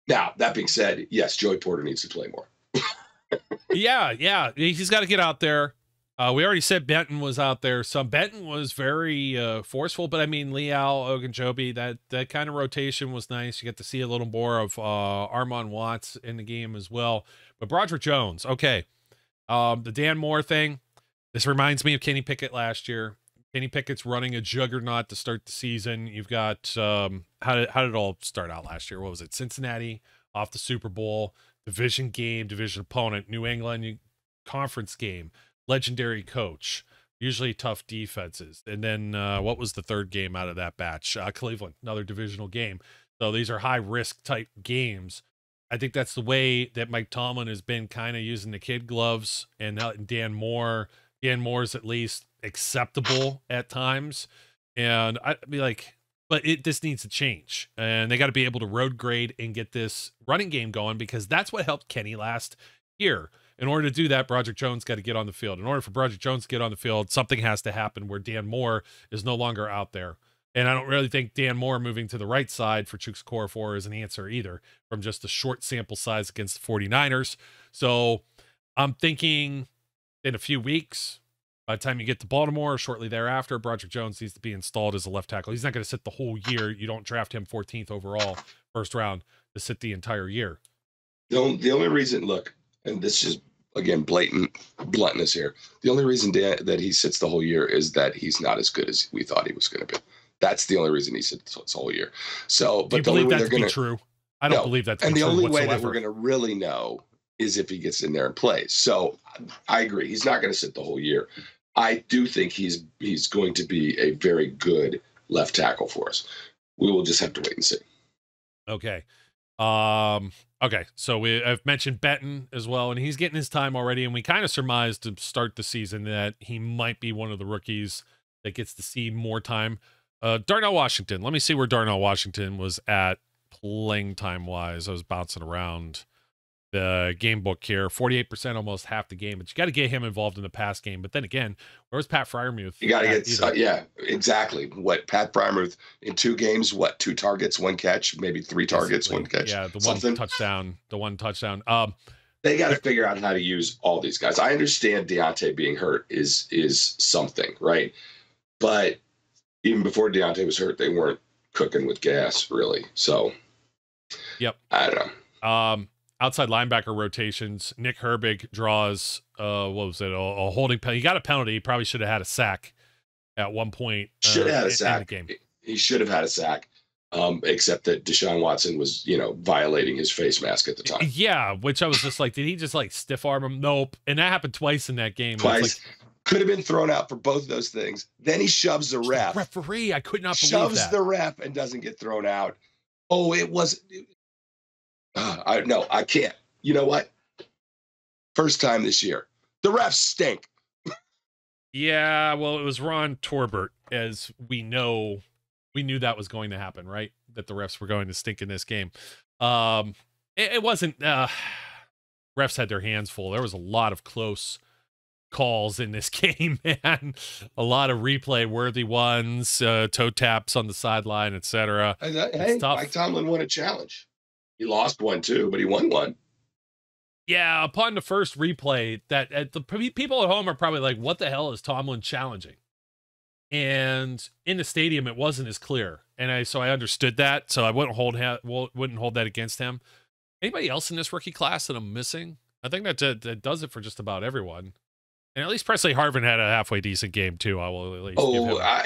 Now, that being said, yes, Joey Porter needs to play more. Yeah. He's got to get out there. We already said Benton was out there. So Benton was very forceful, but I mean, Leal, Ogunjobi, that kind of rotation was nice. You get to see a little more of Armon Watts in the game as well. But Broderick Jones, okay. The Dan Moore thing, this reminds me of Kenny Pickett last year. Kenny Pickett's running a juggernaut to start the season. You've got, how did it all start out last year? What was it? Cincinnati off the Super Bowl, division game, division opponent, New England conference game, legendary coach, usually tough defenses. And then what was the third game out of that batch? Cleveland, another divisional game. So these are high risk type games. I think that's the way that Mike Tomlin has been kind of using the kid gloves, and Dan Moore. Dan Moore's at least acceptable at times. And I'd be like, but this needs to change. And they got to be able to road grade and get this running game going, because that's what helped Kenny last year. In order to do that, Broderick Jones got to get on the field. In order for Broderick Jones to get on the field, something has to happen where Dan Moore is no longer out there. And I don't really think Dan Moore moving to the right side for Chuks Okorafor is an answer either, from just a short sample size against the 49ers. So I'm thinking in a few weeks, by the time you get to Baltimore, shortly thereafter, Broderick Jones needs to be installed as a left tackle. He's not going to sit the whole year. You don't draft him 14th overall, first round, to sit the entire year. The only reason, look, and this is, again, blatant bluntness here. The only reason that he sits the whole year is that he's not as good as we thought he was going to be. That's the only reason he sits the whole year. So, but do you believe that to be true? I don't believe that to be true. And the only way whatsoever. that we're going to really know is if he gets in there and plays. So I agree. He's not going to sit the whole year. I do think he's going to be a very good left tackle for us. We will just have to wait and see. Okay. Okay. So I've mentioned Benton as well, and he's getting his time already. And we kind of surmised to start the season that he might be one of the rookies that gets to see more time. Darnell Washington. Let me see where Darnell Washington was at playing time wise. I was bouncing around the game book here. 48%, almost half the game. But you got to get him involved in the pass game. But then again, where was Pat Freiermuth? You got to get, yeah, exactly. What Pat Freiermuth in 2 games? What, 2 targets, 1 catch, maybe 3 targets, basically, 1 catch. Yeah, the something. one touchdown. They got to figure out how to use all these guys. I understand Deontay being hurt is something, right? But even before Deontay was hurt, they weren't cooking with gas, really. So, yep. I don't know. Outside linebacker rotations, Nick Herbig draws, what was it, a holding penalty. He got a penalty. He probably should have had a sack at one point. Should have had a sack. In the game. He should have had a sack, except that Deshaun Watson was, violating his face mask at the time. Yeah, which I was just like, did he just like stiff arm him? Nope. And that happened twice in that game. Twice. Could have been thrown out for both of those things. Then he shoves the ref. Referee, I could not believe shoves that. the ref and doesn't get thrown out. Oh, it was. I can't. You know what? First time this year. The refs stink. Yeah, well, it was Ron Torbert, as we know. We knew that was going to happen, right? That the refs were going to stink in this game. It wasn't. Refs had their hands full. There was a lot of close calls in this game, man. A lot of replay-worthy ones, toe taps on the sideline, etc. Hey, Mike Tomlin won a challenge. He lost one too, but he won one. Yeah, upon the first replay, that the people at home are probably like, "What the hell is Tomlin challenging?" And in the stadium, it wasn't as clear, and so I understood that. So I wouldn't hold that against him. Anybody else in this rookie class that I'm missing? I think that does it for just about everyone. And at least Presley Harvin had a halfway decent game too. I will at least.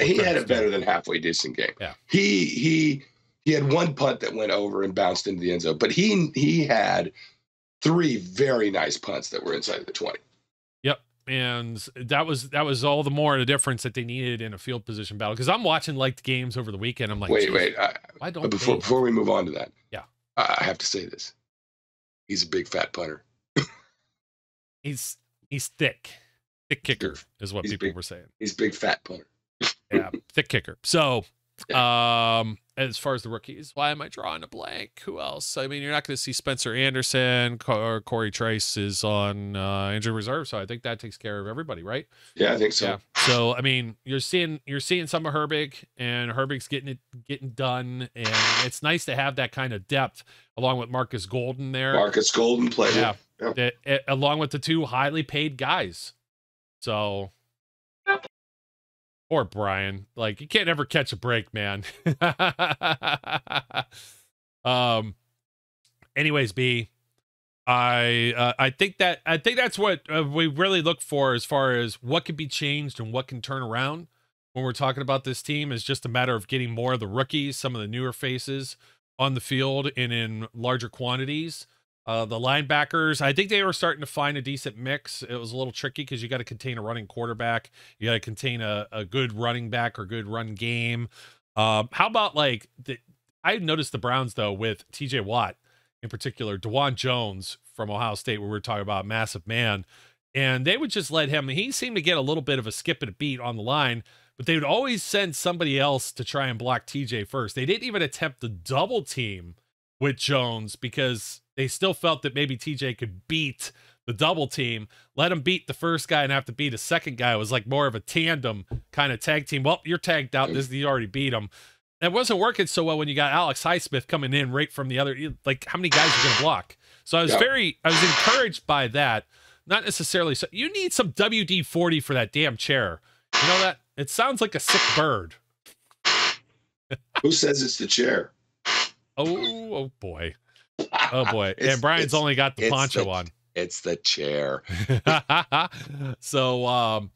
He had a better than halfway decent game. Yeah, he had one punt that went over and bounced into the end zone, but he had 3 very nice punts that were inside the 20. Yep, and that was all the more the difference that they needed in a field position battle. Because I'm watching like the games over the weekend. I'm like, wait, why don't before we move on to that? Yeah, I have to say this. He's a big fat punter. He's thick. Thick kicker is what people were saying. He's big fat punter. Yeah, thick kicker. So As far as the rookies, why am I drawing a blank? Who else? I mean, you're not going to see Spencer Anderson or Corey Trice is on injured reserve, so I think that takes care of everybody, right? Yeah, I think so. Yeah. So I mean, you're seeing some of Herbig, and Herbig's getting done, and it's nice to have that kind of depth along with Marcus Golden there. Marcus Golden played. Yeah. Along with the two highly paid guys. So. Or Brian, like you can't ever catch a break, man. Anyways, B, I think that's what we really look for as far as what can be changed and what can turn around when we're talking about this team is just a matter of getting more of the rookies, some of the newer faces on the field and in larger quantities. The linebackers, I think they were starting to find a decent mix. It was a little tricky because you got to contain a running quarterback. You got to contain a good running back or good run game. How about like I noticed the Browns, though, with TJ Watt in particular, DeJuan Jones from Ohio State, where we were talking about a massive man. And they would just let him. He seemed to get a little bit of a skip and a beat on the line, but they would always send somebody else to try and block TJ first. They didn't even attempt the double team with Jones because they still felt that maybe TJ could beat the double team, let him beat the first guy and have to beat a second guy. It was like more of a tandem kind of tag team. Well, you're tagged out. You already beat him. It wasn't working so well when you got Alex Highsmith coming in right from the other, like how many guys are going to block? So I was encouraged by that. Not necessarily. So you need some WD-40 for that damn chair. You know that? It sounds like a sick bird. Who says it's the chair? Oh boy. Oh boy. And Brian's only got the poncho on. It's the chair. So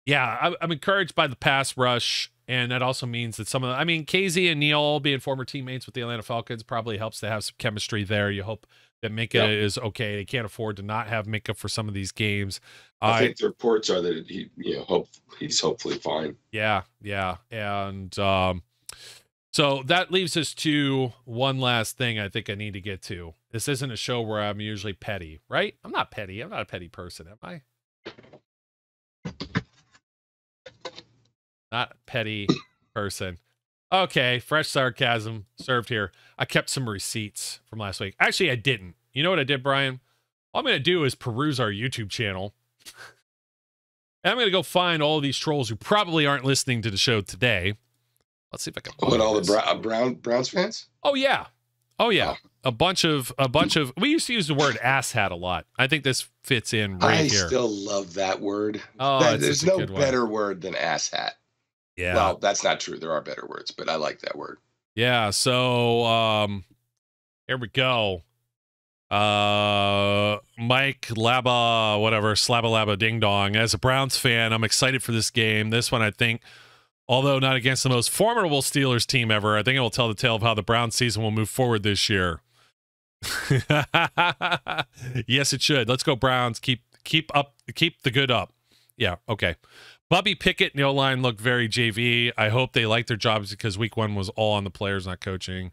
yeah, I'm encouraged by the pass rush, and that also means that Casey and Neal being former teammates with the Atlanta Falcons probably helps to have some chemistry there. You hope that Minkah is okay. They can't afford to not have Minkah for some of these games. I think the reports are that he's hopefully fine. Yeah. And so that leaves us to one last thing I think I need to get to. This isn't a show where I'm usually petty, right? I'm not petty. I'm not a petty person, am I? Not a petty person. Okay, fresh sarcasm served here. I kept some receipts from last week. Actually, I didn't. You know what I did, Brian? All I'm going to do is peruse our YouTube channel. And I'm going to go find all of these trolls who probably aren't listening to the show today. Let's see if I can. What, all the Browns fans? Oh yeah. Oh. A bunch of. We used to use the word asshat a lot. I think this fits in right here. I still love that word. Oh, there's no better word than asshat. Yeah. Well, that's not true. There are better words, but I like that word. Yeah. So here we go. Mike Laba, whatever, Slabba Laba Ding Dong. As a Browns fan, I'm excited for this game. This one, I think, although not against the most formidable Steelers team ever, I think it will tell the tale of how the Browns season will move forward this year. Yes, it should. Let's go Browns. Keep the good up. Yeah, okay. Bubby Pickett and the O-line look very JV. I hope they like their jobs because week 1 was all on the players, not coaching.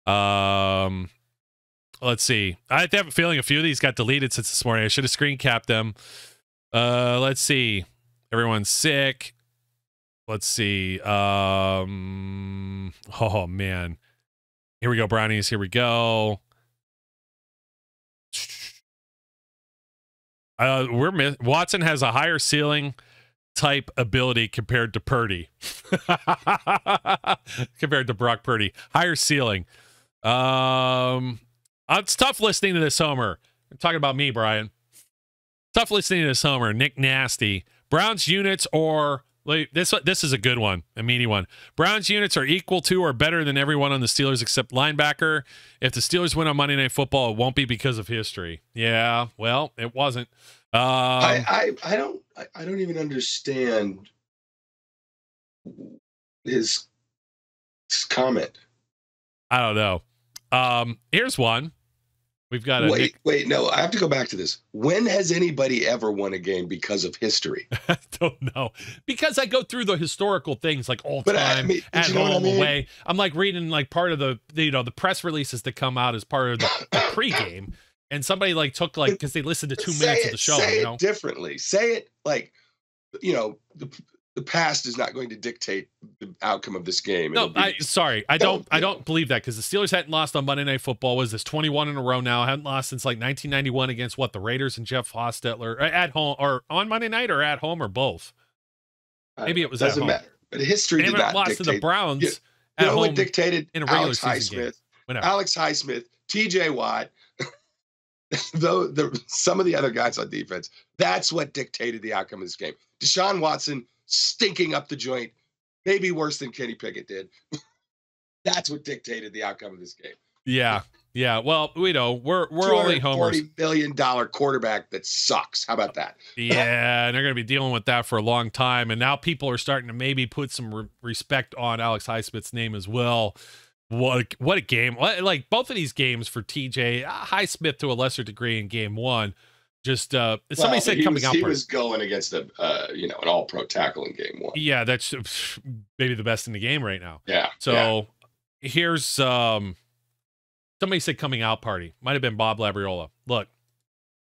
Let's see. I have a feeling a few of these got deleted since this morning. I should have screen capped them. Let's see. Everyone's sick. Let's see. Oh man. Here we go, Brownies. Here we go. Watson has a higher ceiling type ability compared to Purdy. Compared to Brock Purdy. Higher ceiling. It's tough listening to this homer. I'm talking about me, Brian. Tough listening to this homer. Nick Nasty. Browns units or this is a good one, a meaty one. Browns units are equal to or better than everyone on the Steelers except linebacker. If the Steelers win on Monday Night Football, it won't be because of history. Yeah, well, it wasn't. I don't even understand his comment. I don't know. Here's one. We've got a wait, no, I have to go back to this. When has anybody ever won a game because of history? I don't know. Because I go through the historical things like all time, at home, away. I'm like reading like part of the press releases that come out as part of the pregame. And somebody like took because they listened to 2 minutes of the show. Say it differently. Say it like, the past is not going to dictate the outcome of this game. No, I don't believe that, because the Steelers hadn't lost on Monday Night Football. Was this 21 in a row now? Hadn't lost since like 1991 against what, the Raiders and Jeff Hostetler at home, or on Monday night, or at home, or both. Maybe it was at home. Doesn't matter. But history did not lost dictate. To the Browns. You know what dictated? In a regular Alex season Highsmith, game. Alex Highsmith, T.J. Watt, though some of the other guys on defense. That's what dictated the outcome of this game. Deshaun Watson stinking up the joint, maybe worse than Kenny Pickett did. That's what dictated the outcome of this game. Yeah. Well, we know we're only homers. $40 billion quarterback that sucks. How about that? Yeah, and they're going to be dealing with that for a long time. And now people are starting to maybe put some respect on Alex Highsmith's name as well. What a game! Like both of these games for TJ Highsmith to a lesser degree in game one. Just somebody said coming out. He was going against an all-pro tackle in game one. Yeah, that's maybe the best in the game right now. Yeah. So here's somebody said coming out party. Might have been Bob Labriola. Look,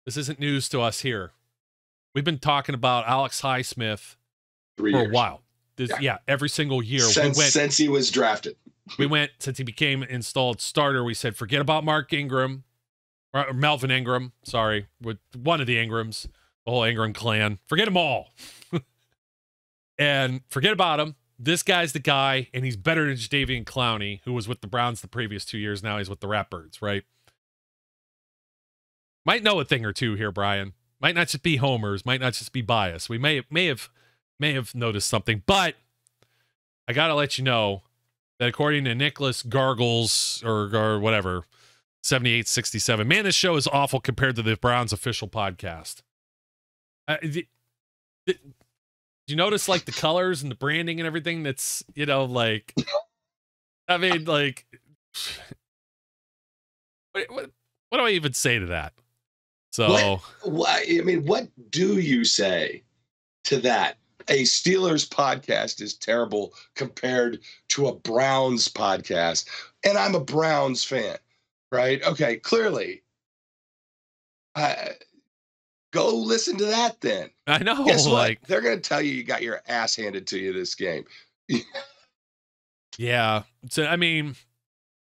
this isn't news to us here. We've been talking about Alex Highsmith for a while. Every single year since he was drafted. Since he became installed starter, we said forget about Mark Ingram. Or Melvin Ingram, sorry, with one of the Ingrams, the whole Ingram clan. Forget them all. And forget about him. This guy's the guy, and he's better than Jadeveon Clowney, who was with the Browns the previous 2 years. Now he's with the Ratbirds, right? Might know a thing or two here, Brian. Might not just be homers, might not just be bias. We may have noticed something, but I got to let you know that according to Nicholas Gargles or whatever, 7867. Man, this show is awful compared to the Browns official podcast. Did you notice like the colors and the branding and everything? That's, like, I mean, like, what do I even say to that? So, what do you say to that? A Steelers podcast is terrible compared to a Browns podcast, and I'm a Browns fan. Right? Okay, clearly. Go listen to that then. I know. Guess what? They're going to tell you got your ass handed to you this game. Yeah. So, I mean,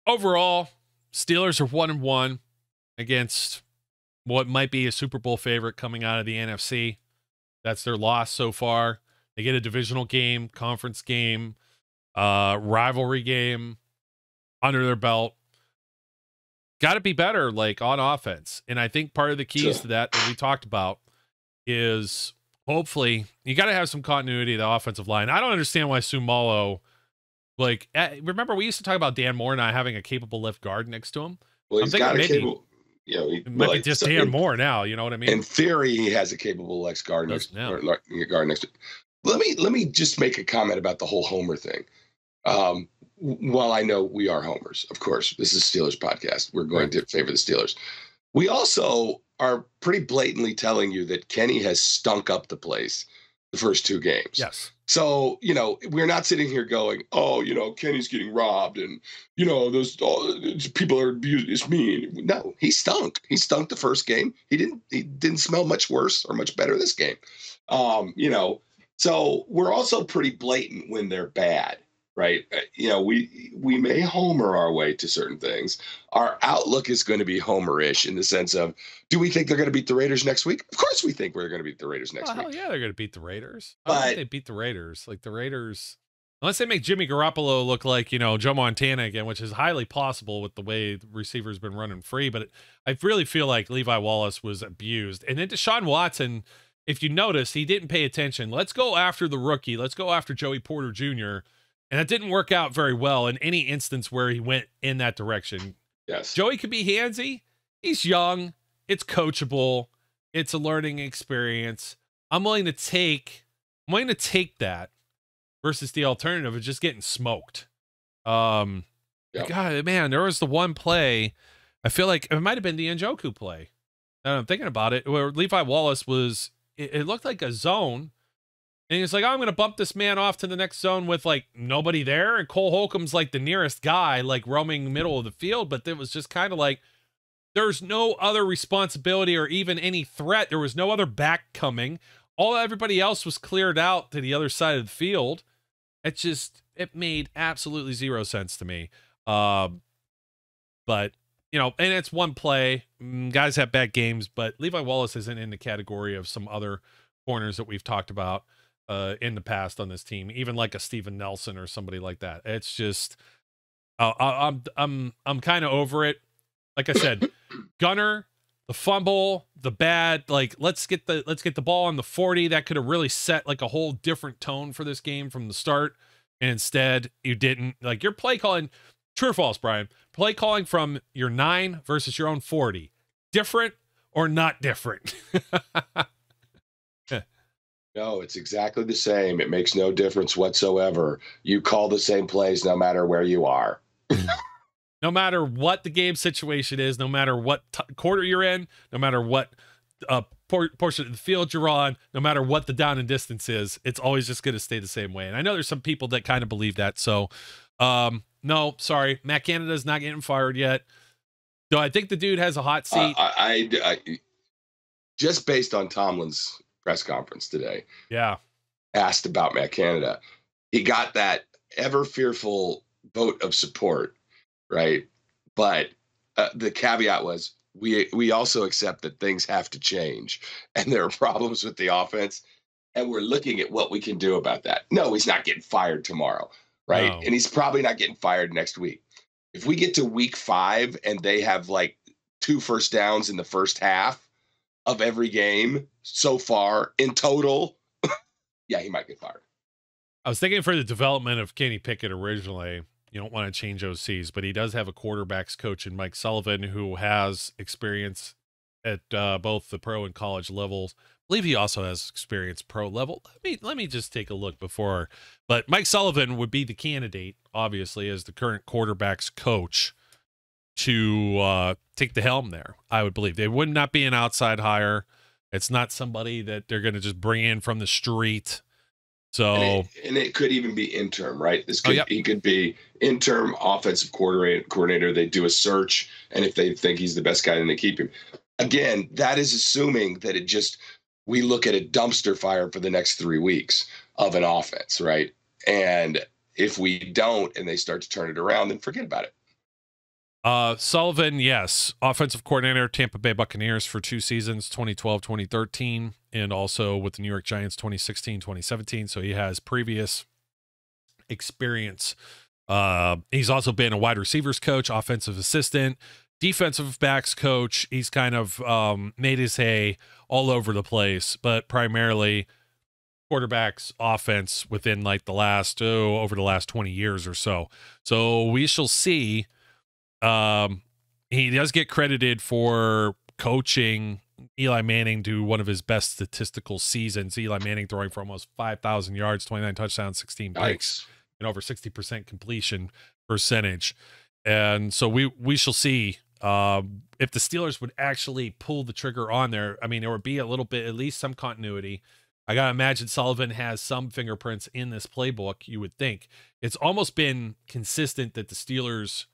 overall, Steelers are 1-1 against what might be a Super Bowl favorite coming out of the NFC. That's their loss so far. They get a divisional game, conference game, rivalry game under their belt. Got to be better, like, on offense. And I think part of the keys to that we talked about is hopefully you got to have some continuity of the offensive line. I don't understand why Sumalo, like, remember we used to talk about Dan Moore not having a capable left guard next to him? Well, he's got a capable, it might be just Dan Moore now, you know what I mean? In theory, he has a capable left guard next to him. Let me just make a comment about the whole Homer thing. While I know we are homers, of course, this is a Steelers podcast. We're going to favor the Steelers. We also are pretty blatantly telling you that Kenny has stunk up the place the first two games. Yes. So, we're not sitting here going, oh, Kenny's getting robbed and, those people are abused. It's mean. No, he stunk. He stunk the first game. He didn't smell much worse or much better this game. So we're also pretty blatant when they're bad. Right. We may homer our way to certain things. Our outlook is going to be homerish in the sense of, do we think they're going to beat the Raiders next week? Of course we think we're going to beat the Raiders next week. Hell yeah, they're going to beat the Raiders. I don't think they beat the Raiders. Like the Raiders, unless they make Jimmy Garoppolo look like, Joe Montana again, which is highly possible with the way the receiver's been running free. But I really feel like Levi Wallace was abused. And then Deshaun Watson, if you notice, he didn't pay attention. Let's go after the rookie. Let's go after Joey Porter Jr., and that didn't work out very well in any instance where he went in that direction. Yes. Joey could be handsy. He's young. It's coachable. It's a learning experience. I'm willing to take that versus the alternative of just getting smoked. God, man, there was the one play. I feel like it might have been the Njoku play. Now I'm thinking about it, where Levi Wallace was, it looked like a zone. And he's like, oh, I'm going to bump this man off to the next zone with, like, nobody there. And Cole Holcomb's, like, the nearest guy, like, roaming middle of the field. But it was just kind of like, there's no other responsibility or even any threat. There was no other back coming. Everybody else was cleared out to the other side of the field. It made absolutely zero sense to me. But, and it's one play. Guys have bad games, but Levi Wallace isn't in the category of some other corners that we've talked about in the past on this team, even like a Steven Nelson or somebody like that. It's just, I'm kind of over it. Like I said, Gunner, the fumble, the bad, like let's get the ball on the 40. That could have really set like a whole different tone for this game from the start. And instead, you didn't. Like your play calling, true or false, Brian? Play calling from your 9 versus your own 40. Different or not different? No, it's exactly the same. It makes no difference whatsoever. You call the same plays no matter where you are. No matter what the game situation is, no matter what quarter you're in, no matter what portion of the field you're on, no matter what the down and distance is, it's always just going to stay the same way. And I know there's some people that kind of believe that. So, no, sorry. Matt Canada's not getting fired yet. Do I think the dude has a hot seat? I just based on Tomlin's press conference today. Yeah. Asked about Matt Canada. He got that ever fearful vote of support. Right. But the caveat was we also accept that things have to change and there are problems with the offense. And we're looking at what we can do about that. No, he's not getting fired tomorrow. Right. No. And he's probably not getting fired next week. If we get to week 5 and they have like 2 first downs in the first half of every game so far in total, yeah, he might get fired. I was thinking for the development of Kenny Pickett originally. You don't want to change OCs, but he does have a quarterbacks coach in Mike Sullivan who has experience at both the pro and college levels. I believe he also has experience pro level. Let me just take a look before. But Mike Sullivan would be the candidate, obviously, as the current quarterbacks coach to take the helm there. I would believe they would not be an outside hire. It's not somebody that they're going to just bring in from the street. So and it could even be interim, right? He could be interim offensive coordinator. They do a search, and if they think he's the best guy, then they keep him. Again, that is assuming that we look at a dumpster fire for the next 3 weeks of an offense, right? And if we don't, and they start to turn it around, then forget about it. Sullivan, yes, offensive coordinator, Tampa Bay Buccaneers for 2 seasons, 2012, 2013, and also with the New York Giants, 2016, 2017. So he has previous experience. He's also been a wide receivers coach, offensive assistant, defensive backs coach. He's kind of made his hay all over the place, but primarily quarterbacks offense within like over the last 20 years or so. So we shall see. He does get credited for coaching Eli Manning to one of his best statistical seasons. Eli Manning throwing for almost 5,000 yards, 29 touchdowns, 16 picks, and over 60% completion percentage. And so we shall see if the Steelers would actually pull the trigger on there. I mean, there would be a little bit, at least some continuity. I got to imagine Sullivan has some fingerprints in this playbook, you would think. It's almost been consistent that the Steelers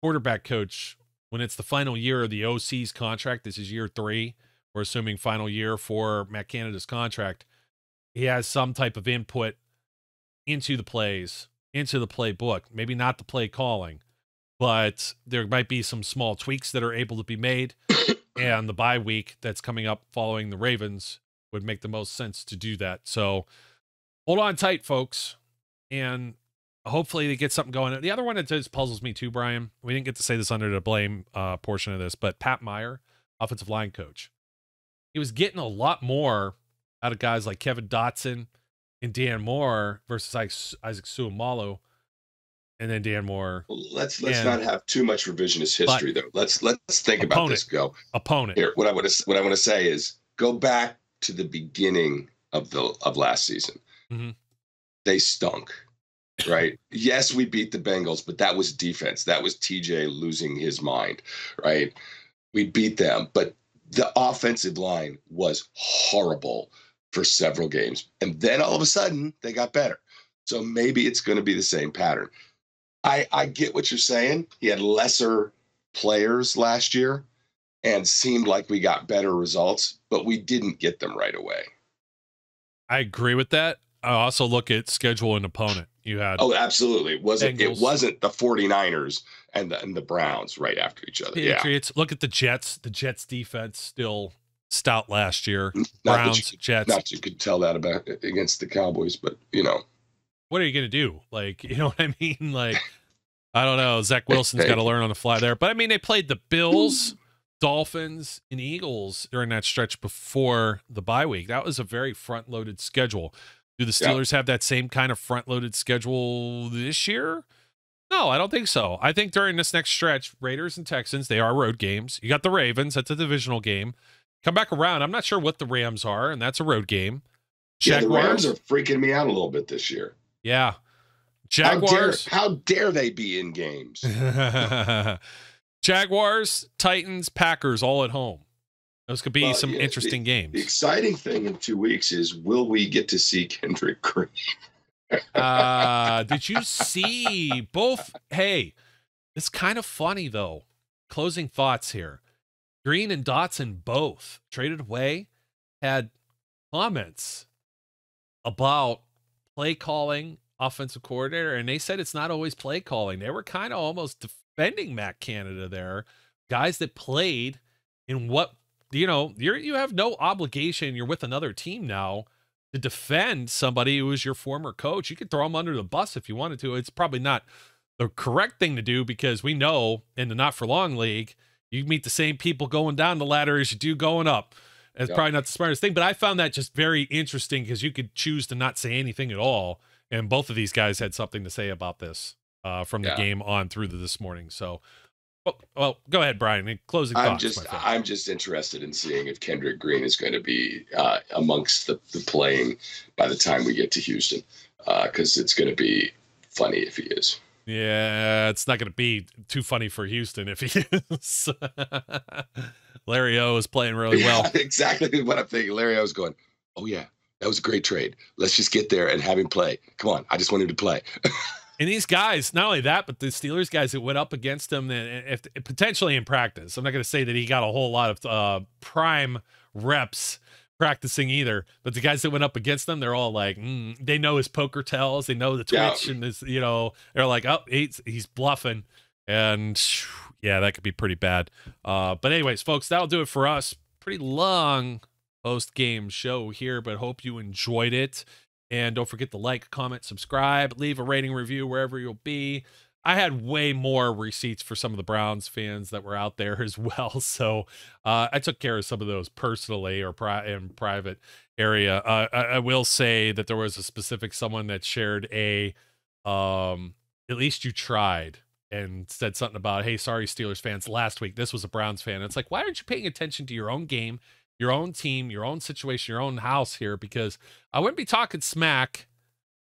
quarterback coach, when it's the final year of the OC's contract, this is year 3, we're assuming final year for Matt Canada's contract, he has some type of input into the plays, into the playbook. Maybe not the play calling, but there might be some small tweaks that are able to be made, and the bye week that's coming up following the Ravens would make the most sense to do that. So hold on tight, folks, and hopefully they get something going. The other one that just puzzles me too, Brian, we didn't get to say this under the blame portion of this, but Pat Meyer, offensive line coach, he was getting a lot more out of guys like Kevin Dotson and Dan Moore versus Isaac Suamalo, and then Dan Moore. Let's not have too much revisionist history, though. Let's think about this. Opponent. Here, what I want to say is go back to the beginning of last season. Mm-hmm. They stunk. Right. Yes, we beat the Bengals, but that was defense. That was TJ losing his mind. Right. We beat them, but the offensive line was horrible for several games. And then all of a sudden they got better. So maybe it's going to be the same pattern. I get what you're saying. He had lesser players last year and seemed like we got better results, but we didn't get them right away. I agree with that. I also look at schedule and opponent. You had Oh, absolutely. It wasn't Bengals. It wasn't the 49ers and the Browns right after each other. Patriots. Look at the Jets. The Jets defense still stout last year. Not Browns, Jets. Not you could tell that about against the Cowboys, but What are you gonna do? Like, you know what I mean? Like, I don't know. Zach Wilson's got to learn on the fly there. But I mean, they played the Bills, Dolphins, and Eagles during that stretch before the bye week. That was a very front-loaded schedule. Do the Steelers have that same kind of front-loaded schedule this year? No, I don't think so. I think during this next stretch, Raiders and Texans, they are road games. You got the Ravens. That's a divisional game. Come back around. I'm not sure what the Rams are, and that's a road game. The Rams are freaking me out a little bit this year. Yeah. Jaguars. How dare they be in games? Jaguars, Titans, Packers, all at home. Those could be some interesting games. The exciting thing in 2 weeks is, will we get to see Kendrick Green? Did you see both? Hey, it's kind of funny, though. Closing thoughts here. Green and Dotson both traded away, had comments about play calling, offensive coordinator, and they said it's not always play calling. They were kind of almost defending Matt Canada there. Guys that played in what, you have no obligation. You're with another team now to defend somebody who was your former coach. You could throw them under the bus if you wanted to. It's probably not the correct thing to do, because we know in the not for long league, you meet the same people going down the ladder as you do going up. It's probably not the smartest thing, but I found that just very interesting, because you could choose to not say anything at all. And both of these guys had something to say about this from the game on through to this morning. So, well, go ahead, Brian. Closing thoughts. I'm just interested in seeing if Kendrick Green is going to be amongst the playing by the time we get to Houston, because it's going to be funny if he is. Yeah, it's not going to be too funny for Houston if he is. Larry O is playing really well. Yeah, exactly what I'm thinking. Larry O is going, oh, yeah, that was a great trade. Let's just get there and have him play. Come on, I just want him to play. And these guys, not only that, but the Steelers guys that went up against him, if potentially in practice. I'm not going to say that he got a whole lot of prime reps practicing either, but the guys that went up against them, they're all like, they know his poker tells, they know the twitch, and this, they're like, oh, he's bluffing, and yeah, that could be pretty bad. But anyways, folks, that'll do it for us. Pretty long post-game show here, but hope you enjoyed it. And don't forget to like, comment, subscribe, leave a rating review wherever you'll be. I had way more receipts for some of the Browns fans that were out there as well. So I took care of some of those personally or in private area. I will say that there was a specific someone that shared at least you tried, and said something about, hey, sorry, Steelers fans, last week, this was a Browns fan. It's like, why aren't you paying attention to your own game, your own team, your own situation, your own house here? Because I wouldn't be talking smack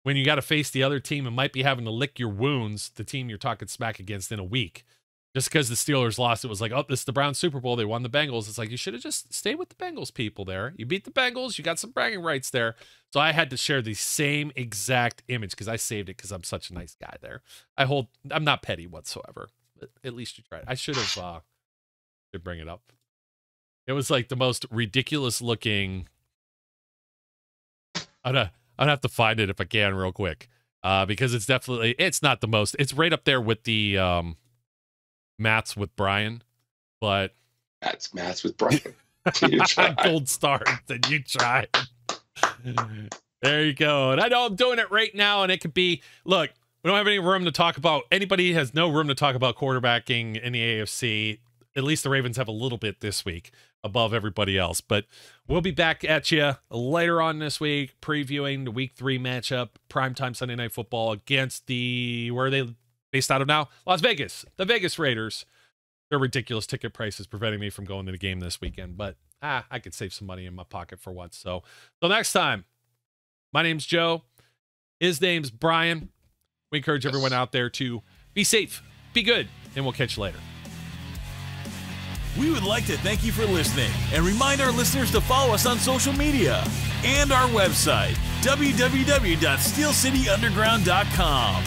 when you got to face the other team and might be having to lick your wounds, the team you're talking smack against in a week. Just because the Steelers lost, it was like, oh, this is the Browns Super Bowl. They won the Bengals. It's like, you should have just stayed with the Bengals people there. You beat the Bengals. You got some bragging rights there. So I had to share the same exact image because I saved it because I'm such a nice guy there. I'm not petty whatsoever, but at least you tried. I should have should bring it up. It was like the most ridiculous looking. I'd have to find it if I can real quick, because it's not the most. It's right up there with the Matt's with Brian, but Matt's with Brian. Gold star that you tried. There you go. And I know I'm doing it right now, and it could be. Look, we don't have any room to talk about. Anybody has no room to talk about quarterbacking in the AFC. At least the Ravens have a little bit this week above everybody else. But we'll be back at you later on this week, previewing the Week 3 matchup, primetime Sunday Night Football against where are they based out of now? Las Vegas, the Vegas Raiders. Their ridiculous ticket prices preventing me from going to the game this weekend. But I could save some money in my pocket for once. So till next time, my name's Joe. His name's Brian. We encourage everyone out there to be safe, be good, and we'll catch you later. We would like to thank you for listening and remind our listeners to follow us on social media and our website, www.steelcityunderground.com.